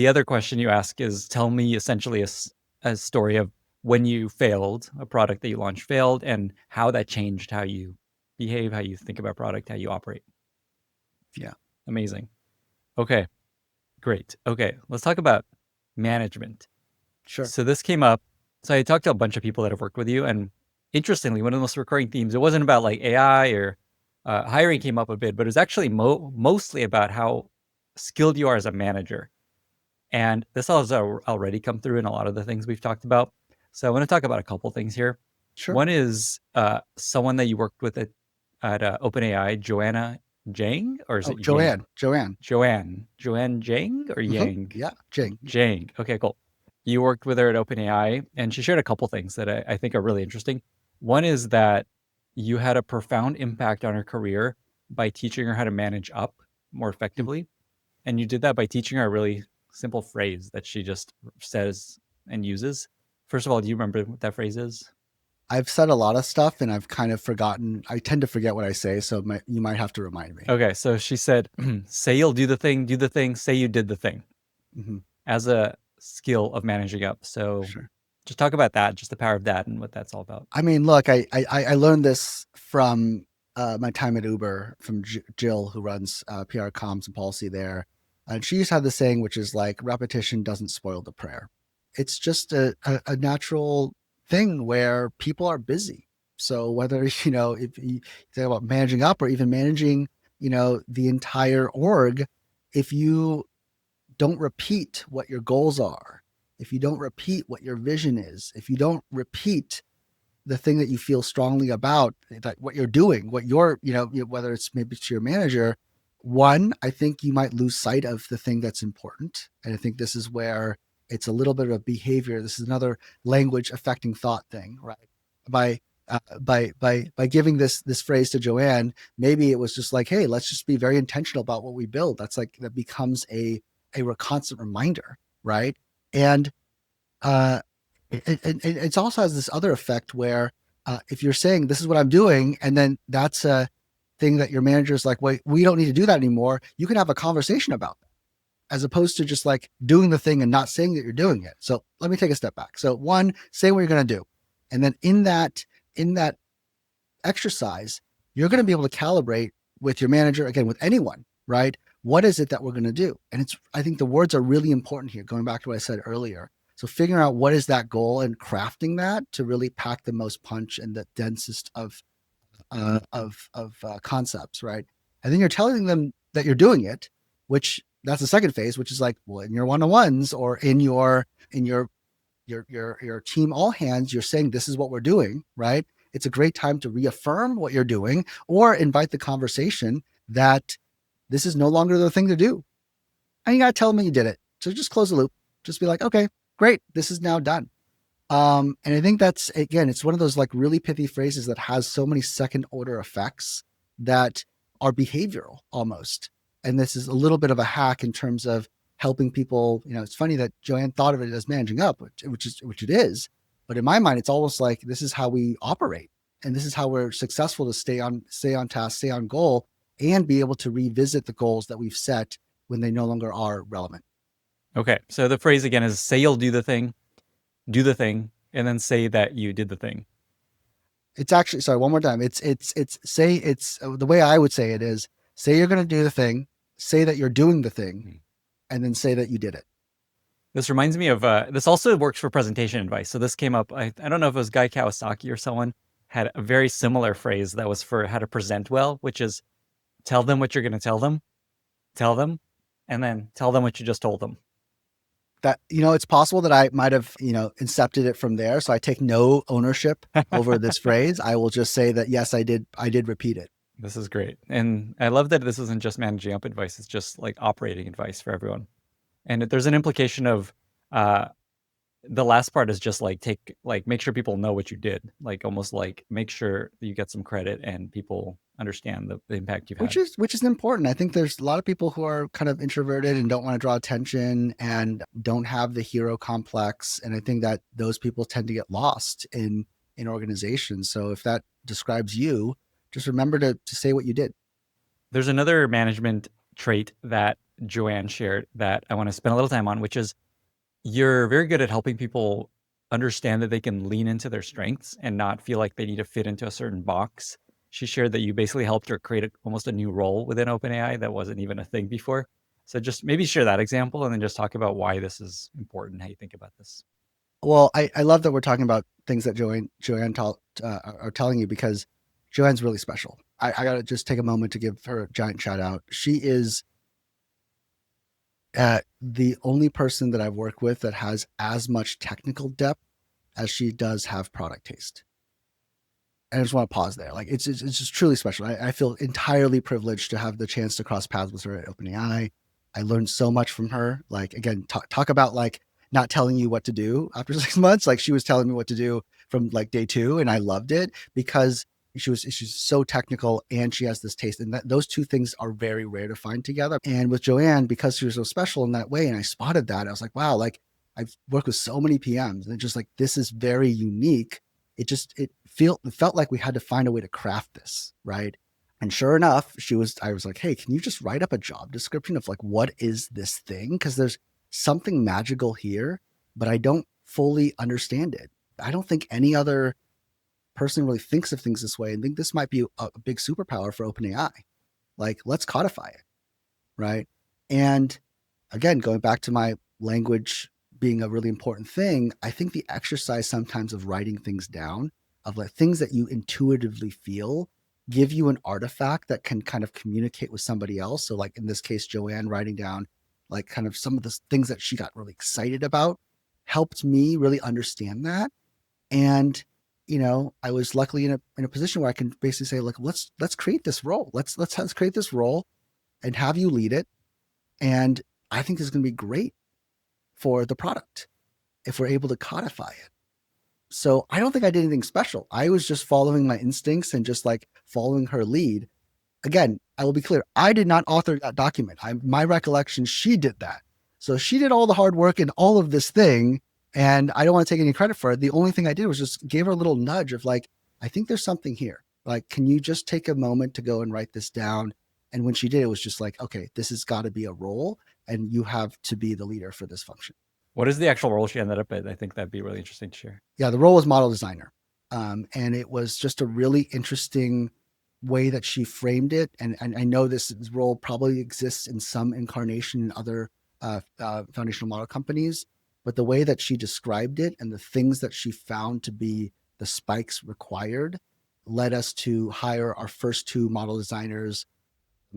other question you ask is, tell me essentially a story of when you failed, a product that you launched failed, and how that changed how you behave, how you think about product, how you operate. Yeah. Amazing. Okay, great. Okay, let's talk about management. Sure. So this came up. So I talked to a bunch of people that have worked with you, and interestingly, one of the most recurring themes, it wasn't about like AI or hiring came up a bit, but it was actually mostly about how skilled you are as a manager. And this has already come through in a lot of the things we've talked about. So I want to talk about a couple things here. Sure. One is someone that you worked with at OpenAI, Joanna Jang, or is it Joanne? Yang? Joanne Jang or Yang? Yeah, Jang. Jang. Okay, cool. You worked with her at OpenAI, and she shared a couple things that I think are really interesting. One is that you had a profound impact on her career by teaching her how to manage up more effectively. And you did that by teaching her a really simple phrase that she just says and uses. First of all, do you remember what that phrase is? I've said a lot of stuff and I've kind of forgotten. I tend to forget what I say, so you might have to remind me. Okay, so she said, say you'll do the thing, say you did the thing, as a skill of managing up. So Sure. just talk about that, just the power of that and what that's all about. I mean, look, I learned this from my time at Uber, from Jill, who runs PR comms and policy there. And she used to have the saying, which is like, repetition doesn't spoil the prayer. It's just a natural thing where people are busy. So whether, if you think about managing up or even managing, the entire org, if you don't repeat what your goals are, if you don't repeat what your vision is, if you don't repeat the thing that you feel strongly about, like what you're doing, what you're, whether it's maybe to your manager, one, I think you might lose sight of the thing that's important. And I think this is where it's a little bit of behavior. This is another language affecting thought thing, right? By giving this phrase to Joanne, maybe it was just like, hey, let's just be very intentional about what we build. That becomes a constant reminder, right? And it also has this other effect where if you're saying this is what I'm doing, and then that's a thing that your manager is like, wait, we don't need to do that anymore. You can have a conversation about that, as opposed to just like doing the thing and not saying that you're doing it. So let me take a step back. So one, say what you're going to do. And then in that exercise, you're going to be able to calibrate with your manager, again, with anyone, right? What is it that we're going to do? And I think the words are really important here, going back to what I said earlier. So figuring out what is that goal and crafting that to really pack the most punch and the densest of concepts, right? And then you're telling them that you're doing it, which that's the second phase, which is like, well, in your one-on-ones or in your team all hands, you're saying this is what we're doing, right? It's a great time to reaffirm what you're doing or invite the conversation that this is no longer the thing to do. And you got to tell them you did it. So just close the loop. Just be like, okay, great. This is now done. And I think that's, again, it's one of those like really pithy phrases that has so many second order effects that are behavioral almost. And this is a little bit of a hack in terms of helping people. It's funny that Joanne thought of it as managing up, which it is. But in my mind, it's almost like this is how we operate. And this is how we're successful to stay on task, stay on goal, and be able to revisit the goals that we've set when they no longer are relevant. Okay. So the phrase again is say you'll do the thing, and then say that you did the thing. It's actually, sorry, one more time. It's the way I would say it is, say you're going to do the thing, say that you're doing the thing, and then say that you did it. This reminds me of, this also works for presentation advice. So this came up, I don't know if it was Guy Kawasaki or someone had a very similar phrase that was for how to present well, which is tell them what you're going to tell them, and then tell them what you just told them. That, it's possible that I might have, incepted it from there. So I take no ownership over this phrase. I will just say that, yes, I did repeat it. This is great. And I love that this isn't just managing up advice. It's just like operating advice for everyone. And there's an implication of, the last part is just like make sure people know what you did, like almost like make sure that you get some credit and people understand the impact you've had. Which is important. I think there's a lot of people who are kind of introverted and don't want to draw attention and don't have the hero complex. And I think that those people tend to get lost in organizations. So if that describes you, just remember to say what you did. There's another management trait that Joanne shared that I want to spend a little time on, which is you're very good at helping people understand that they can lean into their strengths and not feel like they need to fit into a certain box. She shared that you basically helped her create almost a new role within OpenAI that wasn't even a thing before. So just maybe share that example and then just talk about why this is important, how you think about this. Well, I love that we're talking about things that Joanne are telling you, because Joanne's really special. I got to just take a moment to give her a giant shout out. She is the only person that I've worked with that has as much technical depth as she does have product taste. And I just want to pause there. Like it's just truly special. I feel entirely privileged to have the chance to cross paths with her at OpenAI. I learned so much from her. Like, again, talk about like not telling you what to do after 6 months. Like she was telling me what to do from like day 2. And I loved it because she's so technical and she has this taste, and those two things are very rare to find together. And with Joanne, because she was so special in that way, and I spotted that, I was like, wow, like I've worked with so many PMs and it's just like, this is very unique. It felt like we had to find a way to craft this. Right. And sure enough, I was like, hey, can you just write up a job description of like, what is this thing? Because there's something magical here, but I don't fully understand it. I don't think any other person really thinks of things this way, and think this might be a big superpower for OpenAI. Like, let's codify it, right? And again, going back to my language being a really important thing, I think the exercise sometimes of writing things down, of like things that you intuitively feel, give you an artifact that can kind of communicate with somebody else. So like in this case, Joanne writing down like kind of some of the things that she got really excited about helped me really understand that. And I was luckily in a position where I can basically say, like, let's create this role. Let's create this role and have you lead it. And I think this is going to be great for the product if we're able to codify it. So I don't think I did anything special. I was just following my instincts and just like following her lead. Again, I will be clear. I did not author that document. My recollection, she did that. So she did all the hard work and all of this thing. And I don't want to take any credit for it. The only thing I did was just give her a little nudge of like, I think there's something here. Like, can you just take a moment to go and write this down? And when she did, it was just like, okay, this has got to be a role and you have to be the leader for this function. What is the actual role she ended up in? I think that'd be really interesting to share. Yeah, the role was model designer. And it was just a really interesting way that she framed it. And I know this role probably exists in some incarnation in other foundational model companies. But the way that she described it and the things that she found to be the spikes required led us to hire our first 2 model designers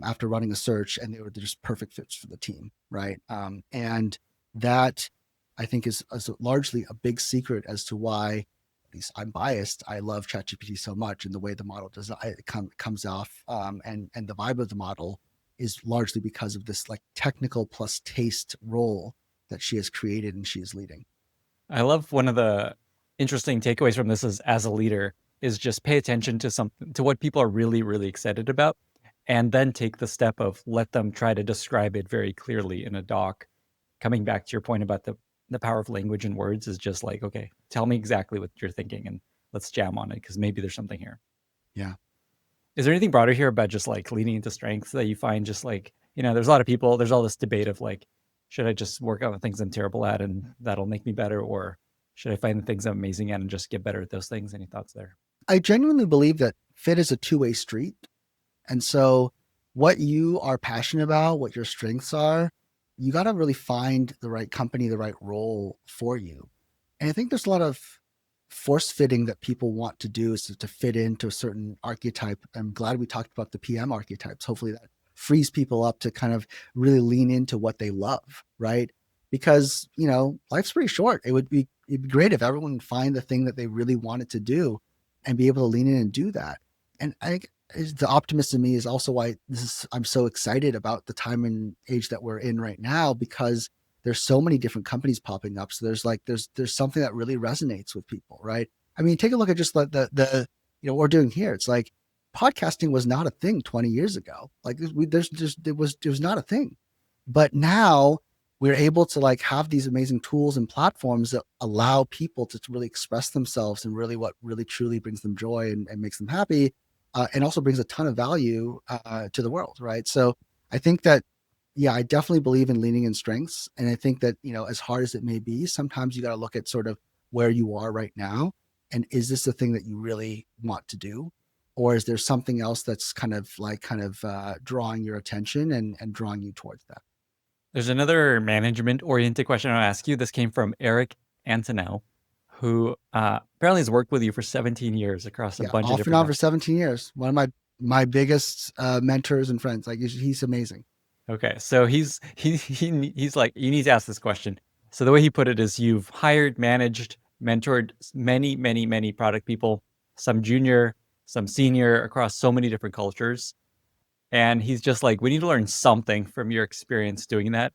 after running a search, and they were just perfect fits for the team, right? And that, I think, is largely a big secret as to why, at least I'm biased, I love ChatGPT so much, and the way the model design comes off and the vibe of the model is largely because of this like technical plus taste role that she has created and she is leading. I love one of the interesting takeaways from this is, as a leader, is just pay attention to what people are really, really excited about, and then take the step of let them try to describe it very clearly in a doc. Coming back to your point about the power of language and words is just like, okay, tell me exactly what you're thinking and let's jam on it because maybe there's something here. Yeah. Is there anything broader here about just like leaning into strengths that you find just like, there's a lot of people, there's all this debate of like, should I just work on the things I'm terrible at and that'll make me better? Or should I find the things I'm amazing at and just get better at those things? Any thoughts there? I genuinely believe that fit is a two-way street. And so what you are passionate about, what your strengths are, you got to really find the right company, the right role for you. And I think there's a lot of force fitting that people want to do is to fit into a certain archetype. I'm glad we talked about the PM archetypes. Hopefully that frees people up to kind of really lean into what they love, right? Because, life's pretty short. It'd be great if everyone would find the thing that they really wanted to do and be able to lean in and do that. And I think the optimist in me is also why I'm so excited about the time and age that we're in right now, because there's so many different companies popping up. So there's something that really resonates with people, right? I mean, take a look at just the what we're doing here. It's like podcasting was not a thing 20 years ago. Like it was not a thing. But now we're able to like have these amazing tools and platforms that allow people to really express themselves and really what really truly brings them joy and makes them happy, and also brings a ton of value to the world, right? So I think that, yeah, I definitely believe in leaning in strengths. And I think that, as hard as it may be, sometimes you got to look at sort of where you are right now. And is this the thing that you really want to do? Or is there something else that's kind of drawing your attention and drawing you towards that? There's another management-oriented question I'll ask you. This came from Eric Antonell, who apparently has worked with you for 17 years across a Yeah, bunch of off and different on for 17 years. One of my biggest mentors and friends. Like he's amazing. Okay, so he's like, you need to ask this question. So the way he put it is, you've hired, managed, mentored many, many, many product people, some junior, some senior, across so many different cultures. And he's just like, we need to learn something from your experience doing that,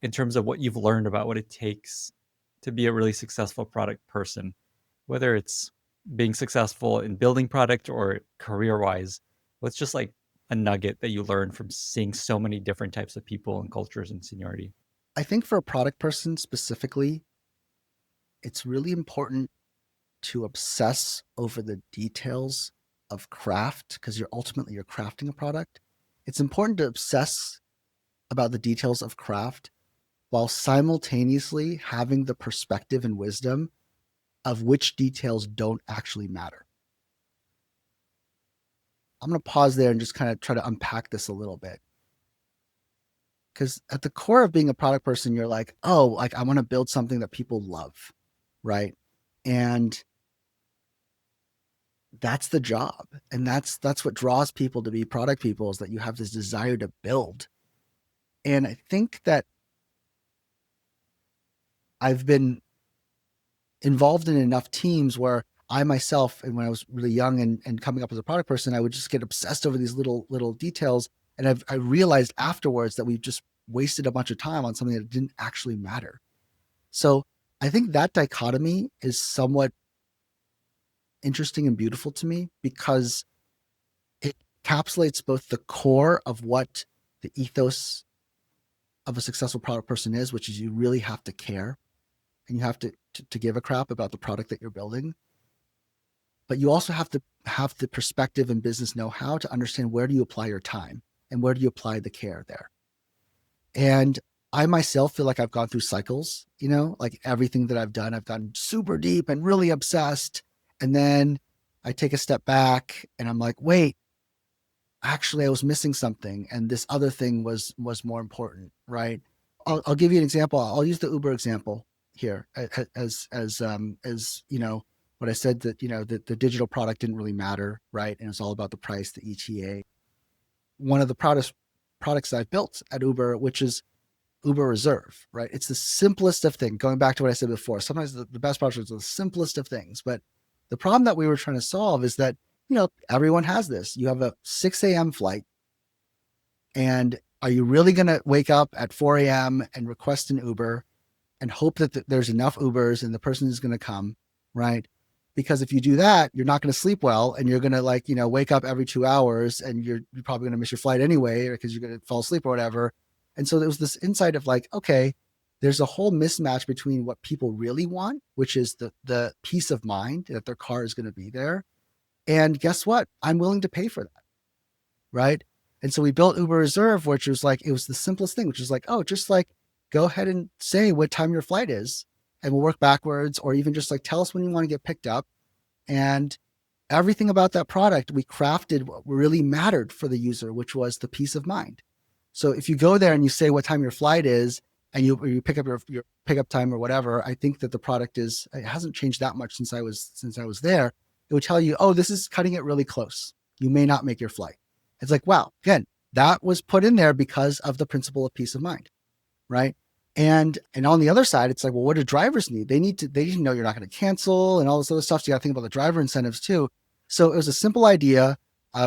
in terms of what you've learned about what it takes to be a really successful product person, whether it's being successful in building product or career-wise. What's just like a nugget that you learn from seeing so many different types of people and cultures and seniority? I think for a product person specifically, it's really important to obsess over the details of craft, because you're crafting a product. It's important to obsess about the details of craft while simultaneously having the perspective and wisdom of which details don't actually matter. I'm going to pause there and just kind of try to unpack this a little bit. Because at the core of being a product person, you're like, oh, like I want to build something that people love, right? And that's the job. And that's what draws people to be product people, is that you have this desire to build. And I think that I've been involved in enough teams where I myself, and when I was really young and coming up as a product person, I would just get obsessed over these little details. And I realized afterwards that we just wasted a bunch of time on something that didn't actually matter. So I think that dichotomy is somewhat interesting and beautiful to me, because it encapsulates both the core of what the ethos of a successful product person is, which is you really have to care and you have to give a crap about the product that you're building. But you also have to have the perspective and business know-how to understand where do you apply your time and where do you apply the care there. And I myself feel like I've gone through cycles, like everything that I've done, I've gotten super deep and really obsessed. And then I take a step back and I'm like, wait, actually I was missing something. And this other thing was more important, right? I'll give you an example. I'll use the Uber example here as what I said, that, the digital product didn't really matter, right? And it's all about the price, the ETA. One of the proudest products I've built at Uber, which is Uber Reserve, right? It's the simplest of things. Going back to what I said before, sometimes the best products are the simplest of things. But the problem that we were trying to solve is that, everyone has this. You have a 6 a.m. flight. And are you really going to wake up at 4 a.m. and request an Uber and hope that there's enough Ubers and the person is going to come, right? Because if you do that, you're not going to sleep well, and you're going to wake up every 2 hours, and you're probably going to miss your flight anyway, because you're going to fall asleep or whatever. And so there was this insight of like, okay, there's a whole mismatch between what people really want, which is the peace of mind that their car is going to be there. And guess what? I'm willing to pay for that, right? And so we built Uber Reserve, which was like, it was the simplest thing, which is like, oh, just like go ahead and say what time your flight is, and we'll work backwards, or even just like tell us when you want to get picked up. And everything about that product we crafted what really mattered for the user, which was the peace of mind. So if you go there and you say what time your flight is, and you pick up your pickup time or whatever, I think that the product it hasn't changed that much since I was there. It would tell you, oh, this is cutting it really close. You may not make your flight. It's like, wow, again, that was put in there because of the principle of peace of mind, right? And on the other side, it's like, well, what do drivers need? They need to know you're not going to cancel and all this other stuff. So you got to think about the driver incentives too. So it was a simple idea.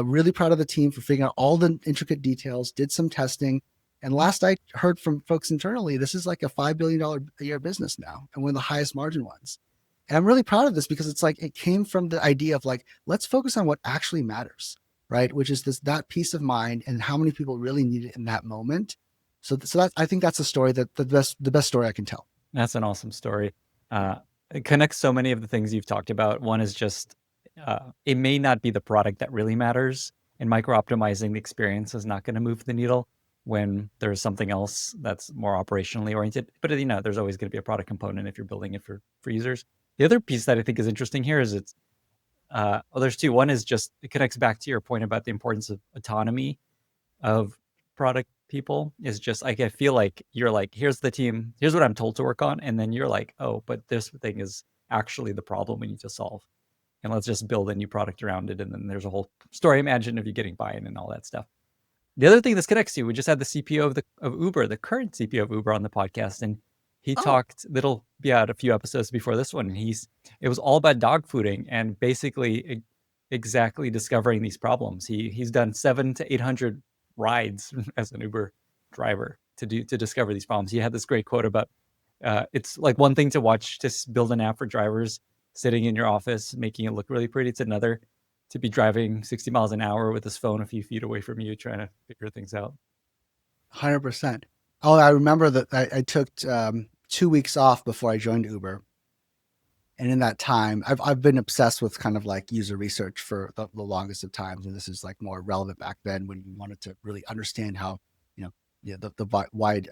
Really proud of the team for figuring out all the intricate details, did some testing. And last I heard from folks internally, this is like a $5 billion a year business now and one of the highest margin ones. And I'm really proud of this because it's like, it came from the idea of like, let's focus on what actually matters, right? Which is that peace of mind and how many people really need it in that moment. So that, I think that's a story that the best story I can tell. That's an awesome story. It connects so many of the things you've talked about. One is just, it may not be the product that really matters, and micro-optimizing the experience is not going to move the needle when there's something else that's more operationally oriented. But there's always going to be a product component if you're building it for users. The other piece that I think is interesting here is there's two. One is just, it connects back to your point about the importance of autonomy of product people. Is just like, I feel like you're like, here's the team, here's what I'm told to work on. And then you're like, oh, but this thing is actually the problem we need to solve. And let's just build a new product around it. And then there's a whole story imagined of you getting buy-in and all that stuff. The other thing this connects to, we just had the CPO of Uber, the current CPO of Uber on the podcast. And he talked, that'll be out a few episodes before this one. And it was all about dog fooding and basically exactly discovering these problems. He's done 700 to 800 rides as an Uber driver to discover these problems. He had this great quote about, it's like one thing to watch, to build an app for drivers sitting in your office, making it look really pretty. It's another to be driving 60 miles an hour with his phone a few feet away from you, trying to figure things out. 100%. Oh, I remember that I took 2 weeks off before I joined Uber. And in that time, I've been obsessed with kind of like user research for the longest of times. And this is like more relevant back then when you wanted to really understand how, the wide,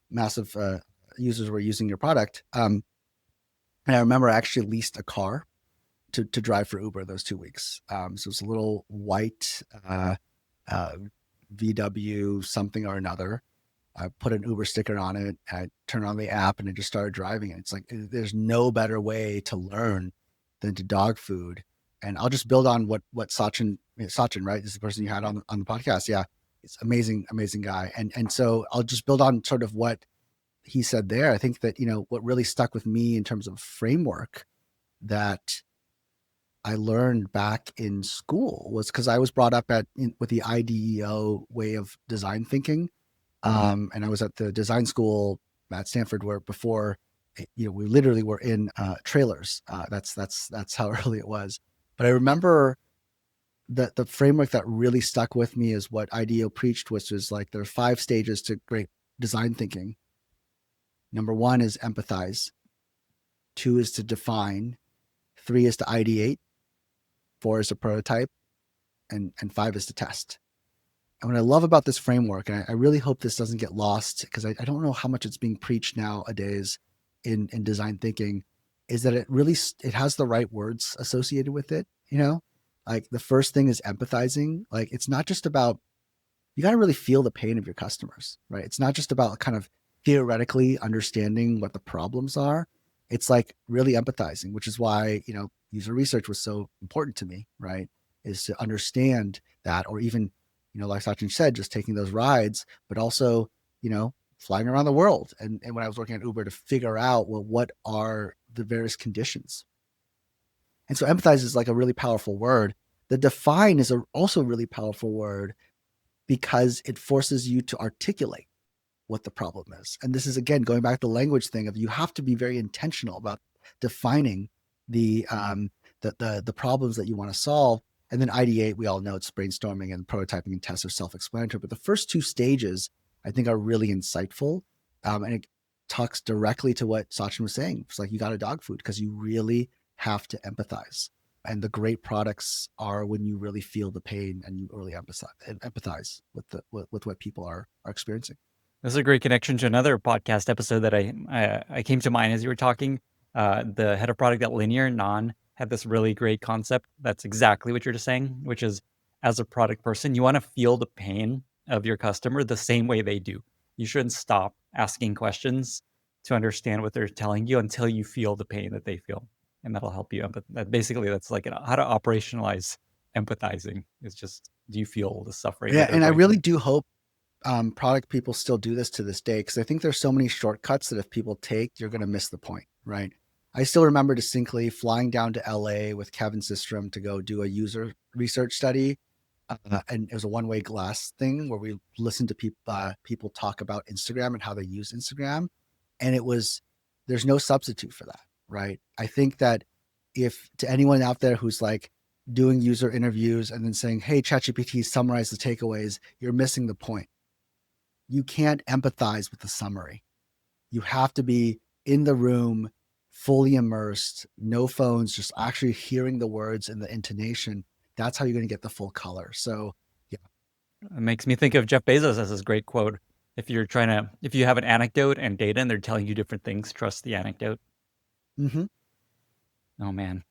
massive users were using your product. And I remember I actually leased a car to drive for Uber those 2 weeks. So it's a little white VW something or another. I put an Uber sticker on it. I turned on the app and I just started driving it. It's like, there's no better way to learn than to dog food. And I'll just build on what Sachin, right? This is the person you had on the podcast. Yeah. It's amazing guy. And so I'll just build on sort of what he said there. I think that, what really stuck with me in terms of framework that I learned back in school was because I was brought up with the IDEO way of design thinking. And I was at the design school at Stanford where before, we literally were in trailers. That's how early it was. But I remember that the framework that really stuck with me is what IDEO preached, which was like, there are 5 stages to great design thinking. Number 1 is empathize. 2 is to define. 3 is to ideate. 4 is to prototype. And 5 is to test. And what I love about this framework, and I really hope this doesn't get lost because I don't know how much it's being preached nowadays in design thinking, is that it has the right words associated with it. Like the first thing is empathizing. Like it's not just about, you got to really feel the pain of your customers, right? It's not just about kind of theoretically understanding what the problems are. It's like really empathizing, which is why, user research was so important to me, right? Is to understand that, or even, like Sachin said, just taking those rides, but also, flying around the world. And when I was working at Uber to figure out, well, what are the various conditions? And so empathize is like a really powerful word. The define is also a really powerful word because it forces you to articulate what the problem is. And this is, again, going back to the language thing of, you have to be very intentional about defining the problems that you want to solve. And then ideate, we all know it's brainstorming, and prototyping and tests are self-explanatory. But the first 2 stages, I think, are really insightful. And it talks directly to what Sachin was saying. It's like, you got to dog food because you really have to empathize. And the great products are when you really feel the pain and you really empathize with what people are experiencing. This is a great connection to another podcast episode that I came to mind as you were talking. The head of product at Linear, Nan, had this really great concept. That's exactly what you're just saying, which is, as a product person, you want to feel the pain of your customer the same way they do. You shouldn't stop asking questions to understand what they're telling you until you feel the pain that they feel. And that'll help you. But basically, that's like how to operationalize empathizing. It's just, do you feel the suffering that Yeah, they're and I going really through? do hope product people still do this to this day, because I think there's so many shortcuts that if people take, you're going to miss the point, right? I still remember distinctly flying down to LA with Kevin Systrom to go do a user research study. And it was a one-way glass thing where we listened to people talk about Instagram and how they use Instagram. And there's no substitute for that, right? I think that if to anyone out there who's like doing user interviews and then saying, hey, ChatGPT, summarize the takeaways, you're missing the point. You can't empathize with the summary. You have to be in the room, fully immersed, no phones, just actually hearing the words and the intonation. That's how you're going to get the full color. So, yeah. It makes me think of Jeff Bezos as this great quote. If you have an anecdote and data and they're telling you different things, trust the anecdote. Mm-hmm. Oh man.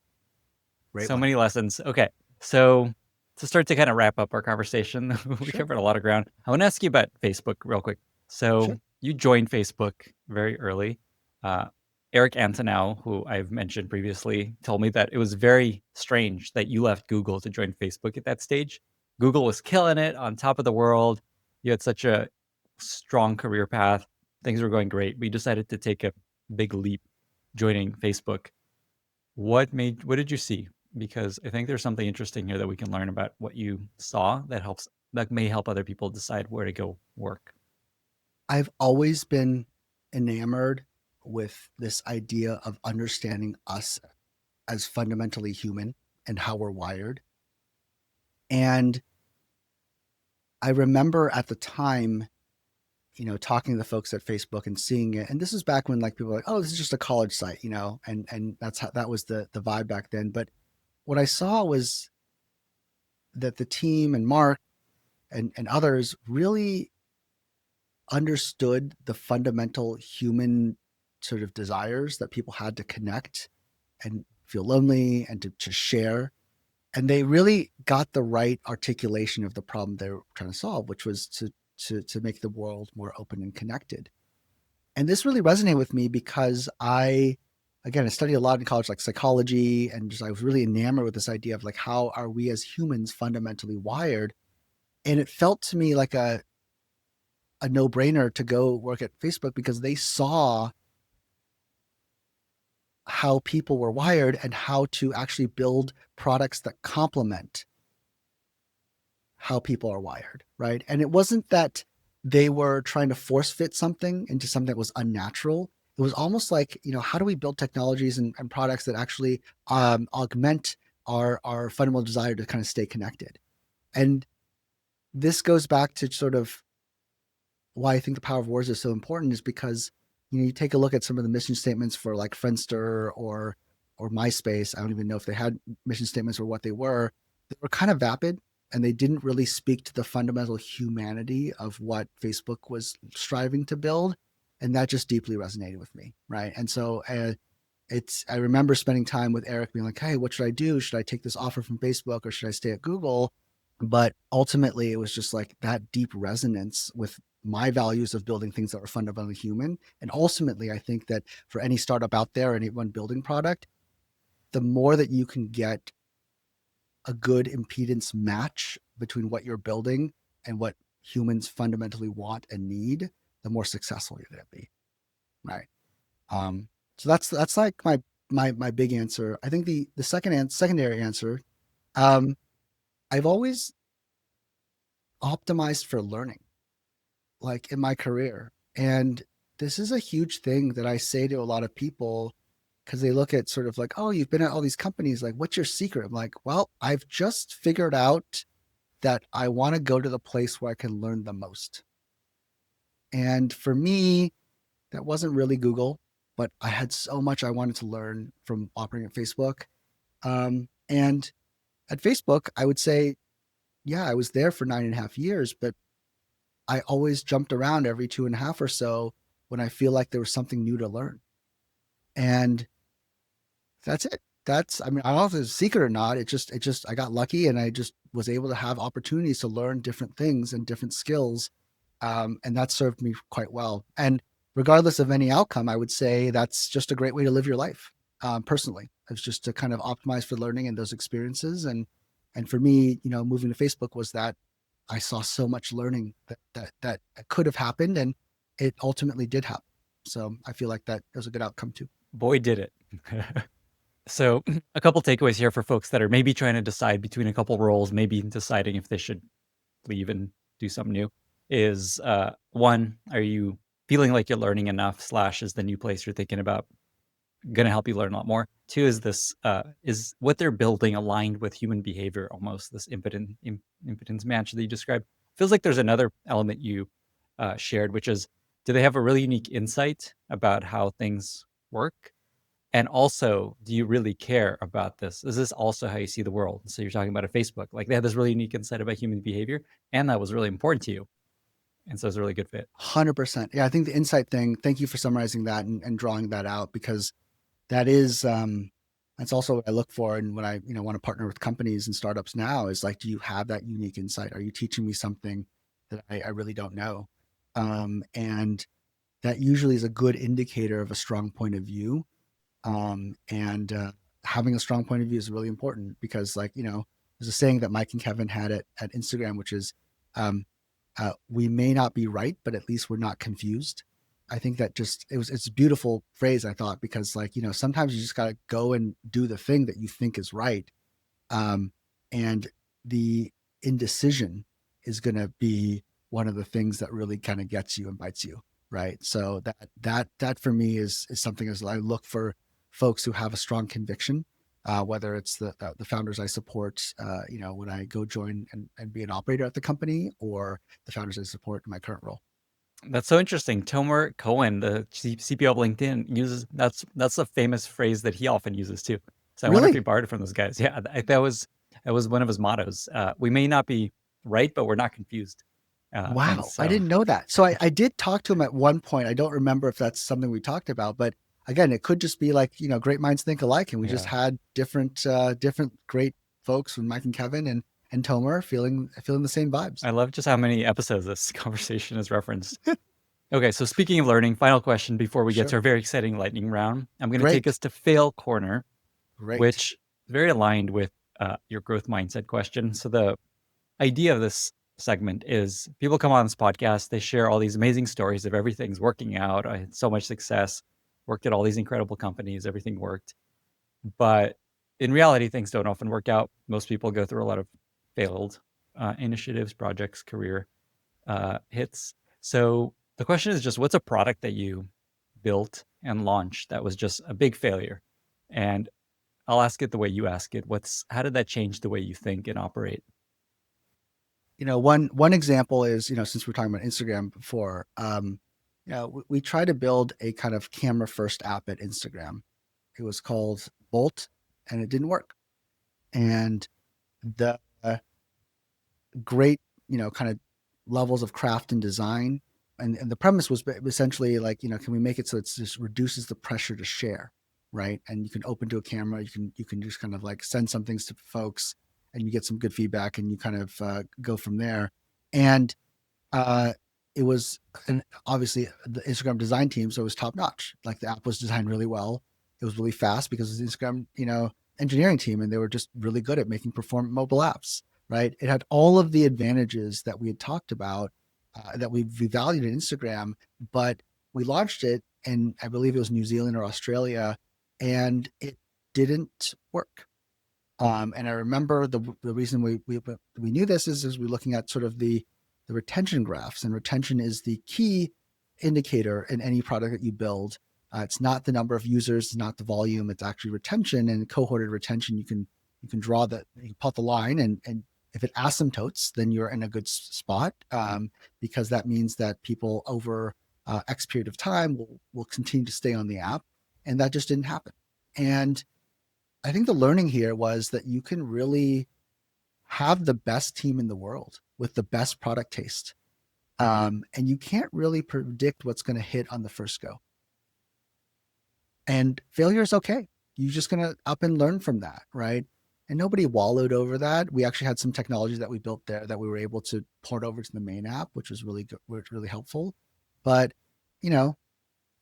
Great So one. many lessons. Okay. So to start to kind of wrap up our conversation, we Sure. covered a lot of ground. I want to ask you about Facebook real quick. So Sure. you joined Facebook very early. Uh, Eric Antonow, who I've mentioned previously, told me that it was very strange that you left Google to join Facebook at that stage. Google was killing it, on top of the world. You had such a strong career path. Things were going great. We decided to take a big leap joining Facebook. What did you see? Because I think there's something interesting here that we can learn about what you saw that may help other people decide where to go work. I've always been enamored with this idea of understanding us as fundamentally human and how we're wired. And I remember at the time, talking to the folks at Facebook and seeing it. And this is back when like people were like, oh, this is just a college site, and that was the vibe back then. But what I saw was that the team and Mark and others really understood the fundamental human sort of desires that people had to connect and feel lonely and to share. And they really got the right articulation of the problem they were trying to solve, which was to make the world more open and connected. And this really resonated with me because I studied a lot in college, like psychology, and I was really enamored with this idea of like, how are we as humans fundamentally wired? And it felt to me like a no-brainer to go work at Facebook because they saw how people were wired and how to actually build products that complement how people are wired, right? And it wasn't that they were trying to force fit something into something that was unnatural. It was almost like, how do we build technologies and products that actually augment our fundamental desire to kind of stay connected? And this goes back to sort of why I think the power of words is so important, is because, you take a look at some of the mission statements for like Friendster or MySpace. I don't even know if they had mission statements or what they were. They were kind of vapid, and they didn't really speak to the fundamental humanity of what Facebook was striving to build. And that just deeply resonated with me. Right. And so I remember spending time with Eric being like, hey, what should I do? Should I take this offer from Facebook or should I stay at Google? But ultimately, it was just like that deep resonance with my values of building things that were fundamentally human. And ultimately, I think that for any startup out there, anyone building product, the more that you can get a good impedance match between what you're building and what humans fundamentally want and need, the more successful you're going to be. Right. So that's like my big answer. I think the secondary answer, I've always optimized for learning, like in my career. And this is a huge thing that I say to a lot of people, because they look at sort of like, oh, you've been at all these companies. Like, what's your secret? I'm like, well, I've just figured out that I want to go to the place where I can learn the most. And for me, that wasn't really Google, but I had so much I wanted to learn from operating at Facebook. And at Facebook, I would say, yeah, I was there for 9.5 years, but I always jumped around every 2.5 or so when I feel like there was something new to learn. And that's it. that's, I mean, I don't know if it's a secret or not. I got lucky and I just was able to have opportunities to learn different things and different skills. And that served me quite well. And regardless of any outcome, I would say that's just a great way to live your life. Personally, it's just to kind of optimize for learning and those experiences. And for me, moving to Facebook was that I saw so much learning that could have happened, and it ultimately did happen. So I feel like that was a good outcome too. Boy, did it. So a couple takeaways here for folks that are maybe trying to decide between a couple roles, maybe deciding if they should leave and do something new is one, are you feeling like you're learning enough / is the new place you're thinking about going to help you learn a lot more? Two is this, is what they're building aligned with human behavior, almost this impotence match that you described? Feels like there's another element you shared, which is, do they have a really unique insight about how things work? And also, do you really care about this? Is this also how you see the world? So you're talking about a Facebook, like they have this really unique insight about human behavior, and that was really important to you. And so it's a really good fit. 100%. Yeah, I think the insight thing, thank you for summarizing that and drawing that out, because that's also what I look for. And when I, want to partner with companies and startups now is like, do you have that unique insight? Are you teaching me something that I really don't know? And that usually is a good indicator of a strong point of view. And having a strong point of view is really important because, like, there's a saying that Mike and Kevin had at Instagram, which is, we may not be right, but at least we're not confused. I think that it's a beautiful phrase, I thought, because, like, sometimes you just got to go and do the thing that you think is right. And the indecision is going to be one of the things that really kind of gets you and bites you. Right. So that for me is something as I look for folks who have a strong conviction, whether it's the founders I support, when I go join and be an operator at the company, or the founders I support in my current role. That's so interesting. Tomer Cohen, the CPO of LinkedIn, uses that's a famous phrase that he often uses too. So I wonder if he Really? borrowed it from those guys. Yeah, that was one of his mottos. We may not be right, but we're not confused. And Wow. so I didn't know that. So I did talk to him at one point. I don't remember if that's something we talked about, but again, it could just be like, great minds think alike. And we just had different great folks with Mike and Kevin and Tomer feeling the same vibes. I love just how many episodes this conversation is referenced. Okay, so speaking of learning, final question before we get to Sure. our very exciting lightning round. I'm going to take Great. us to fail corner, Great. which is very aligned with your growth mindset question. So the idea of this segment is people come on this podcast, they share all these amazing stories of everything's working out. I had so much success, worked at all these incredible companies, everything worked. But in reality, things don't often work out. Most people go through a lot of failed initiatives, projects, career hits. So the question is just, what's a product that you built and launched that was just a big failure? And I'll ask it the way you ask it. How did that change the way you think and operate? One example is, since we're talking about Instagram before, we tried to build a kind of camera first app at Instagram. It was called Bolt, and it didn't work. And the great, kind of levels of craft and design, and the premise was essentially like, can we make it so it just reduces the pressure to share, right? And you can open to a camera, you can just kind of like send some things to folks, and you get some good feedback, and you kind of go from there. And it was, and obviously the Instagram design team, so it was top notch. Like, the app was designed really well. It was really fast because it was the Instagram, engineering team, and they were just really good at making performant mobile apps, right? It had all of the advantages that we had talked about, that we valued in Instagram, but we launched it, and I believe it was New Zealand or Australia, and it didn't work. And I remember the reason we knew this is we're looking at sort of the retention graphs, and retention is the key indicator in any product that you build. It's not the number of users, it's not the volume, it's actually retention, and cohorted retention. You can draw that, you can plot the line, and if it asymptotes, then you're in a good spot, because that means that people over X period of time will continue to stay on the app, and that just didn't happen. And I think the learning here was that you can really have the best team in the world with the best product taste, and you can't really predict what's going to hit on the first go. And failure is okay. you're just going to up and learn from that, right? And nobody wallowed over that. We actually had some technology that we built there that we were able to port over to the main app, which was really good, really helpful. But, you know,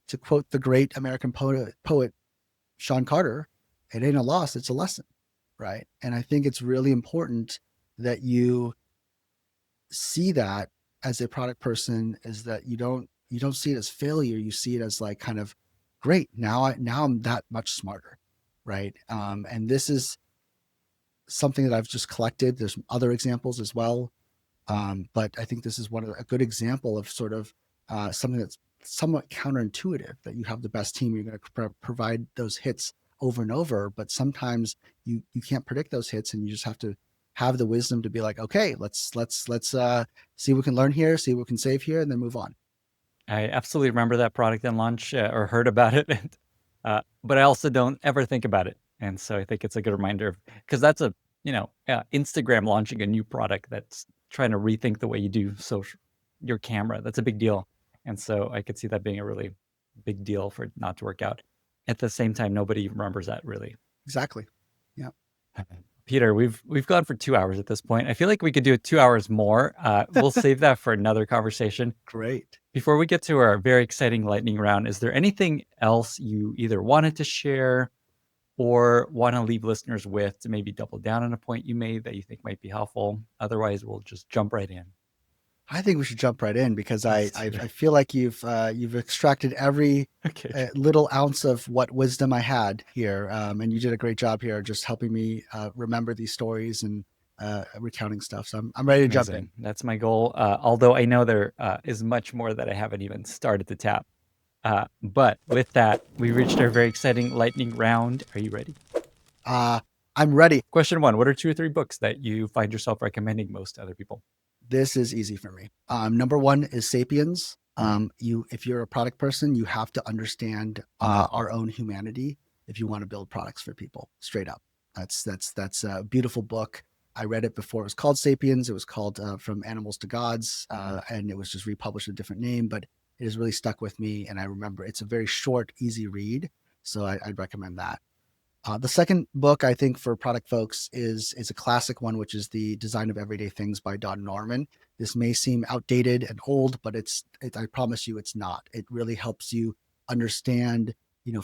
to quote the great American poet Sean Carter, it ain't a loss, it's a lesson, right? And I think it's really important that you see that as a product person, is that you don't see it as failure. You see it as like kind of great. Now I'm that much smarter, right? And this is something that I've just collected. There's other examples as well, but I think this is a good example of sort of something that's somewhat counterintuitive. That you have the best team, you're going to provide those hits over and over, but sometimes you can't predict those hits, and you just have to have the wisdom to be like, okay, let's see what we can learn here, see what we can save here, and then move on. I absolutely remember that product in launch or heard about it, but I also don't ever think about it. And so I think it's a good reminder, because that's Instagram launching a new product that's trying to rethink the way you do your camera. That's a big deal. And so I could see that being a really big deal for it not to work out. At the same time, nobody remembers that really. Exactly. Yeah. Peter, we've gone for 2 hours at this point. I feel like we could do it 2 hours more. We'll save that for another conversation. Great. Before we get to our very exciting lightning round, is there anything else you either wanted to share or want to leave listeners with to maybe double down on a point you made that you think might be helpful? Otherwise, we'll just jump right in. I think we should jump right in, because I feel like you've extracted every little ounce of what wisdom I had here, and you did a great job here, just helping me remember these stories and recounting stuff. So I'm ready to jump in. That's my goal. Although I know there is much more that I haven't even started to tap. But with that, we reached our very exciting lightning round. Are you ready? I'm ready. Question 1: what are 2 or 3 books that you find yourself recommending most to other people? This is easy for me. Number 1 is Sapiens. If you're a product person, you have to understand our own humanity if you want to build products for people. Straight up, that's a beautiful book. I read it before it was called Sapiens. It was called From Animals to Gods, and it was just republished a different name, but it has really stuck with me. And I remember it's a very short, easy read, so I'd recommend that. The second book, I think, for product folks is a classic one, which is The Design of Everyday Things by Don Norman. This may seem outdated and old, but I promise you it's not. It really helps you understand,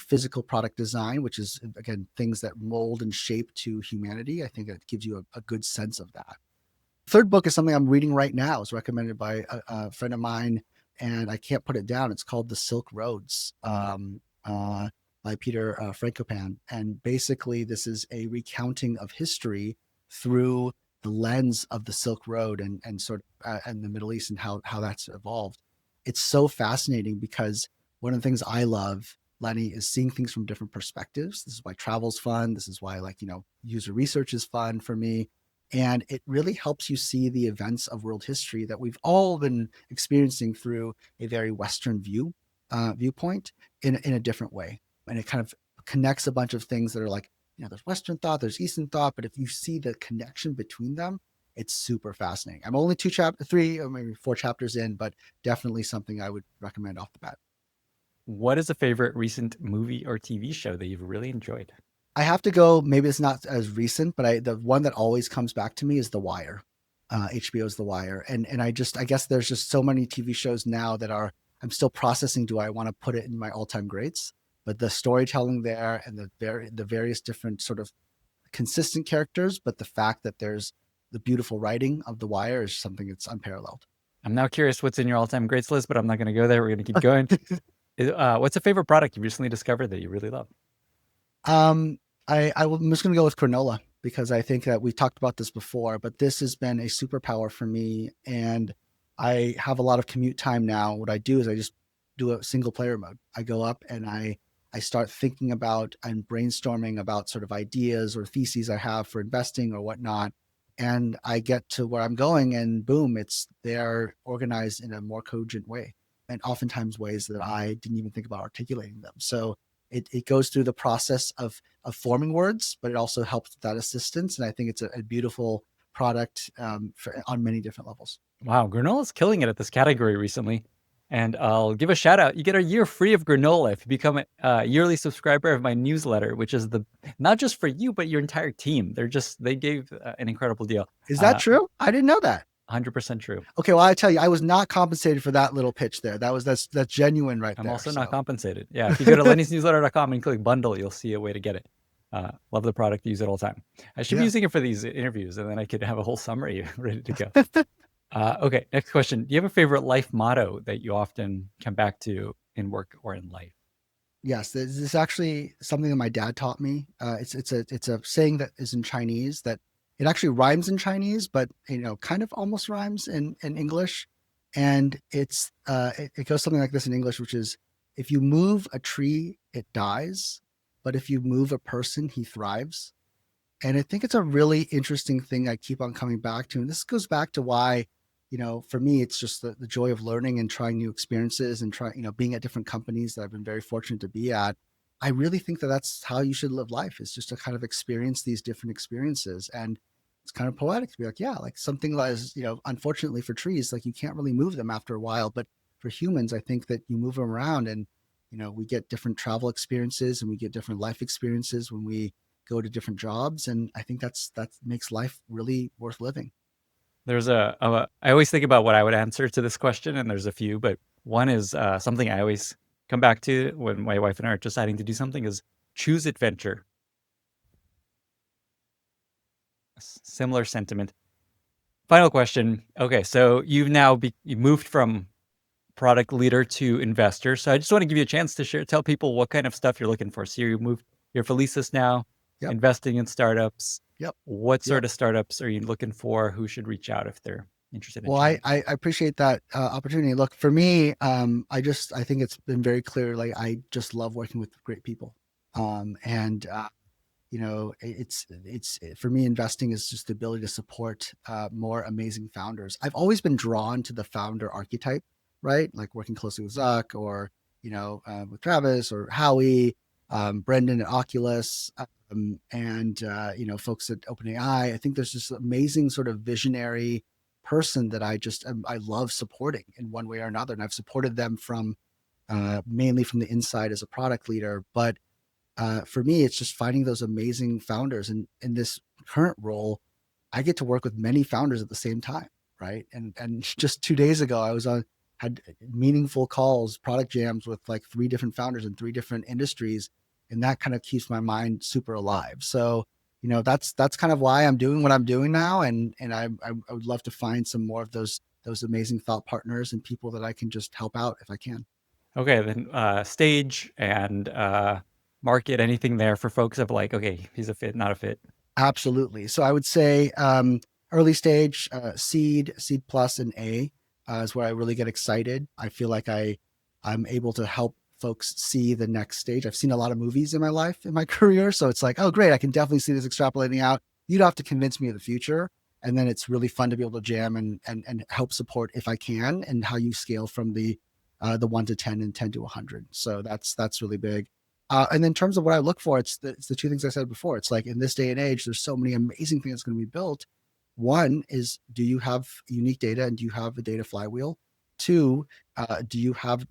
physical product design, which is, again, things that mold and shape to humanity. I think it gives you a good sense of that. Third book is something I'm reading right now. It's recommended by a friend of mine, and I can't put it down. It's called The Silk Roads. By Peter Frankopan. And basically, this is a recounting of history through the lens of the Silk Road and sort of and the Middle East and how that's evolved. It's so fascinating, because one of the things I love, Lenny, is seeing things from different perspectives. This is why travel's fun. This is why, user research is fun for me. And it really helps you see the events of world history that we've all been experiencing through a very Western viewpoint in a different way. And it kind of connects a bunch of things that are like, there's Western thought, there's Eastern thought, but if you see the connection between them, it's super fascinating. I'm only 3 or maybe 4 chapters in, but definitely something I would recommend off the bat. What is a favorite recent movie or TV show that you've really enjoyed? I have to go, maybe it's not as recent, but the one that always comes back to me is The Wire. HBO's The Wire. And I guess there's just so many TV shows now that I'm still processing, do I want to put it in my all-time greats? But the storytelling there and the various different sort of consistent characters, but the fact that there's the beautiful writing of The Wire is something that's unparalleled. I'm now curious what's in your all-time greats list, but I'm not going to go there. We're going to keep going. What's a favorite product you recently discovered that you really love? I'm just going to go with granola, because I think that we talked about this before, but this has been a superpower for me. And I have a lot of commute time now. What I do is I just do a single player mode. I go up and I start thinking about and brainstorming about sort of ideas or theses I have for investing or whatnot. And I get to where I'm going, and boom, they're organized in a more cogent way, and oftentimes ways that I didn't even think about articulating them. So it goes through the process of forming words, but it also helps with that assistance. And I think it's a beautiful product on many different levels. Wow, granola's killing it at this category recently. And I'll give a shout out. You get a year free of granola if you become a yearly subscriber of my newsletter, which is not just for you, but your entire team. They gave an incredible deal. Is that true? I didn't know that. 100% true. Okay, well, I tell you, I was not compensated for that little pitch there. That's genuine right there. I'm also not compensated. Yeah, if you go to lennysnewsletter.com and click bundle, you'll see a way to get it. Love the product, use it all the time. I should be using it for these interviews, and then I could have a whole summary ready to go. Okay, next question. Do you have a favorite life motto that you often come back to in work or in life? Yes, this is actually something that my dad taught me. It's a saying that is in Chinese that it actually rhymes in Chinese, but kind of almost rhymes in English. And it goes something like this in English, which is, if you move a tree, it dies, but if you move a person, he thrives. And I think it's a really interesting thing I keep on coming back to. And this goes back to why, for me, it's just the joy of learning and trying new experiences and being at different companies that I've been very fortunate to be at. I really think that that's how you should live life, is just to kind of experience these different experiences. And it's kind of poetic to be like, yeah, like something like, unfortunately for trees, like you can't really move them after a while. But for humans, I think that you move them around and, we get different travel experiences and we get different life experiences when we go to different jobs. And I think that makes life really worth living. There's I always think about what I would answer to this question, and there's a few, but one is something I always come back to when my wife and I are deciding to do something is choose adventure. Similar sentiment. Final question. Okay, so you've now you moved from product leader to investor. So I just want to give you a chance to tell people what kind of stuff you're looking for. So you're Felicis now, investing in startups. Yep. What sort of startups are you looking for? Who should reach out if they're interested in Well, I appreciate that opportunity. Look, for me, I think it's been very clear. Like, I just love working with great people. It's for me, investing is just the ability to support more amazing founders. I've always been drawn to the founder archetype, right? Like working closely with Zuck or, with Travis or Howie, Brendan at Oculus, and folks at OpenAI. I think there's this amazing sort of visionary person that I love supporting in one way or another. And I've supported them from mainly from the inside as a product leader. But for me, it's just finding those amazing founders. And in this current role, I get to work with many founders at the same time, right? And just 2 days ago, I had meaningful calls, product jams with like 3 different founders in 3 different industries. And that kind of keeps my mind super alive. So, that's kind of why I'm doing what I'm doing now. And I would love to find some more of those amazing thought partners and people that I can just help out if I can. Okay, then stage and market, anything there for folks of like, okay, he's a fit, not a fit? Absolutely. So I would say early stage, seed plus, and A is where I really get excited. I feel like I'm able to help folks see the next stage. I've seen a lot of movies in my life, in my career. So it's like, oh, great. I can definitely see this extrapolating out. You don't have to convince me of the future. And then it's really fun to be able to jam and help support if I can, and how you scale from the 1 to 10 and 10 to 100. So that's really big. And in terms of what I look for, it's the 2 things I said before. It's like, in this day and age, there's so many amazing things going to be built. One is, do you have unique data and do you have a data flywheel? 2, do you have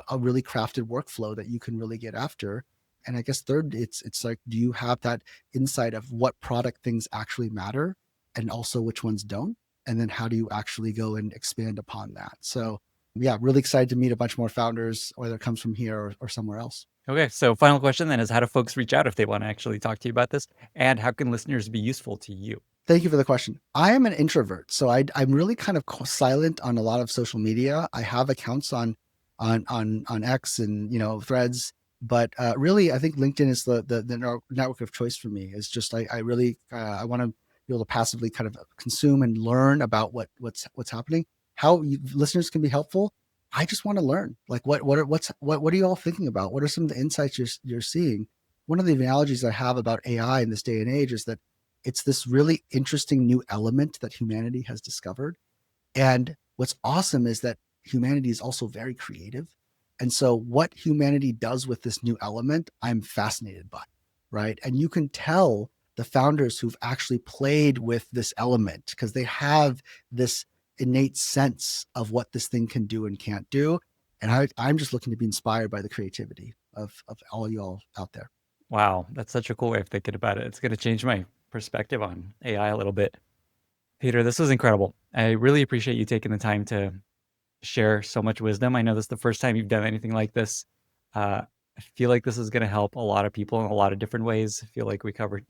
a really crafted workflow that you can really get after? And I guess 3rd, it's like, do you have that insight of what product things actually matter and also which ones don't? And then how do you actually go and expand upon that? So yeah, really excited to meet a bunch more founders, whether it comes from here or somewhere else. Okay, so final question then is, how do folks reach out if they want to actually talk to you about this? And how can listeners be useful to you? Thank you for the question. I am an introvert, so I'm really kind of silent on a lot of social media. I have accounts on X and Threads, but really, I think LinkedIn is the network of choice for me. It's just I really I want to be able to passively kind of consume and learn about what's happening. How listeners can be helpful. I just want to learn. Like, what are you all thinking about? What are some of the insights you're seeing? One of the analogies I have about AI in this day and age is that it's this really interesting new element that humanity has discovered. And what's awesome is that humanity is also very creative. And so what humanity does with this new element, I'm fascinated by, right? And you can tell the founders who've actually played with this element because they have this innate sense of what this thing can do and can't do. And I'm just looking to be inspired by the creativity of all y'all out there. Wow, that's such a cool way of thinking about it. It's going to change my perspective on AI a little bit. Peter, this was incredible. I really appreciate you taking the time to share so much wisdom. I know this is the first time you've done anything like this. I feel like this is going to help a lot of people in a lot of different ways. I feel like we covered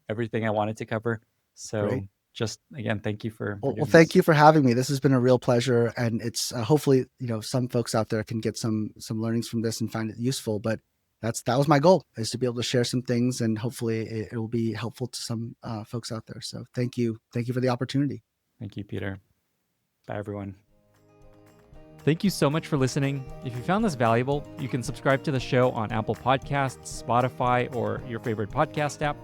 everything I wanted to cover. So Great. just again, thank you for Well, doing thank this. you for having me. This has been a real pleasure, and it's hopefully some folks out there can get some learnings from this and find it useful. But that was my goal, is to be able to share some things, and hopefully it will be helpful to some folks out there. So thank you for the opportunity. Thank you, Peter. Bye, everyone. Thank you so much for listening. If you found this valuable, you can subscribe to the show on Apple Podcasts, Spotify, or your favorite podcast app.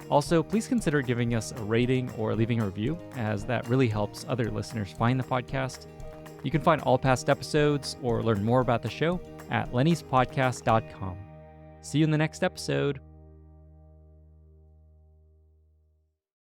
Also, please consider giving us a rating or leaving a review, as that really helps other listeners find the podcast. You can find all past episodes or learn more about the show at lennyspodcast.com. See you in the next episode.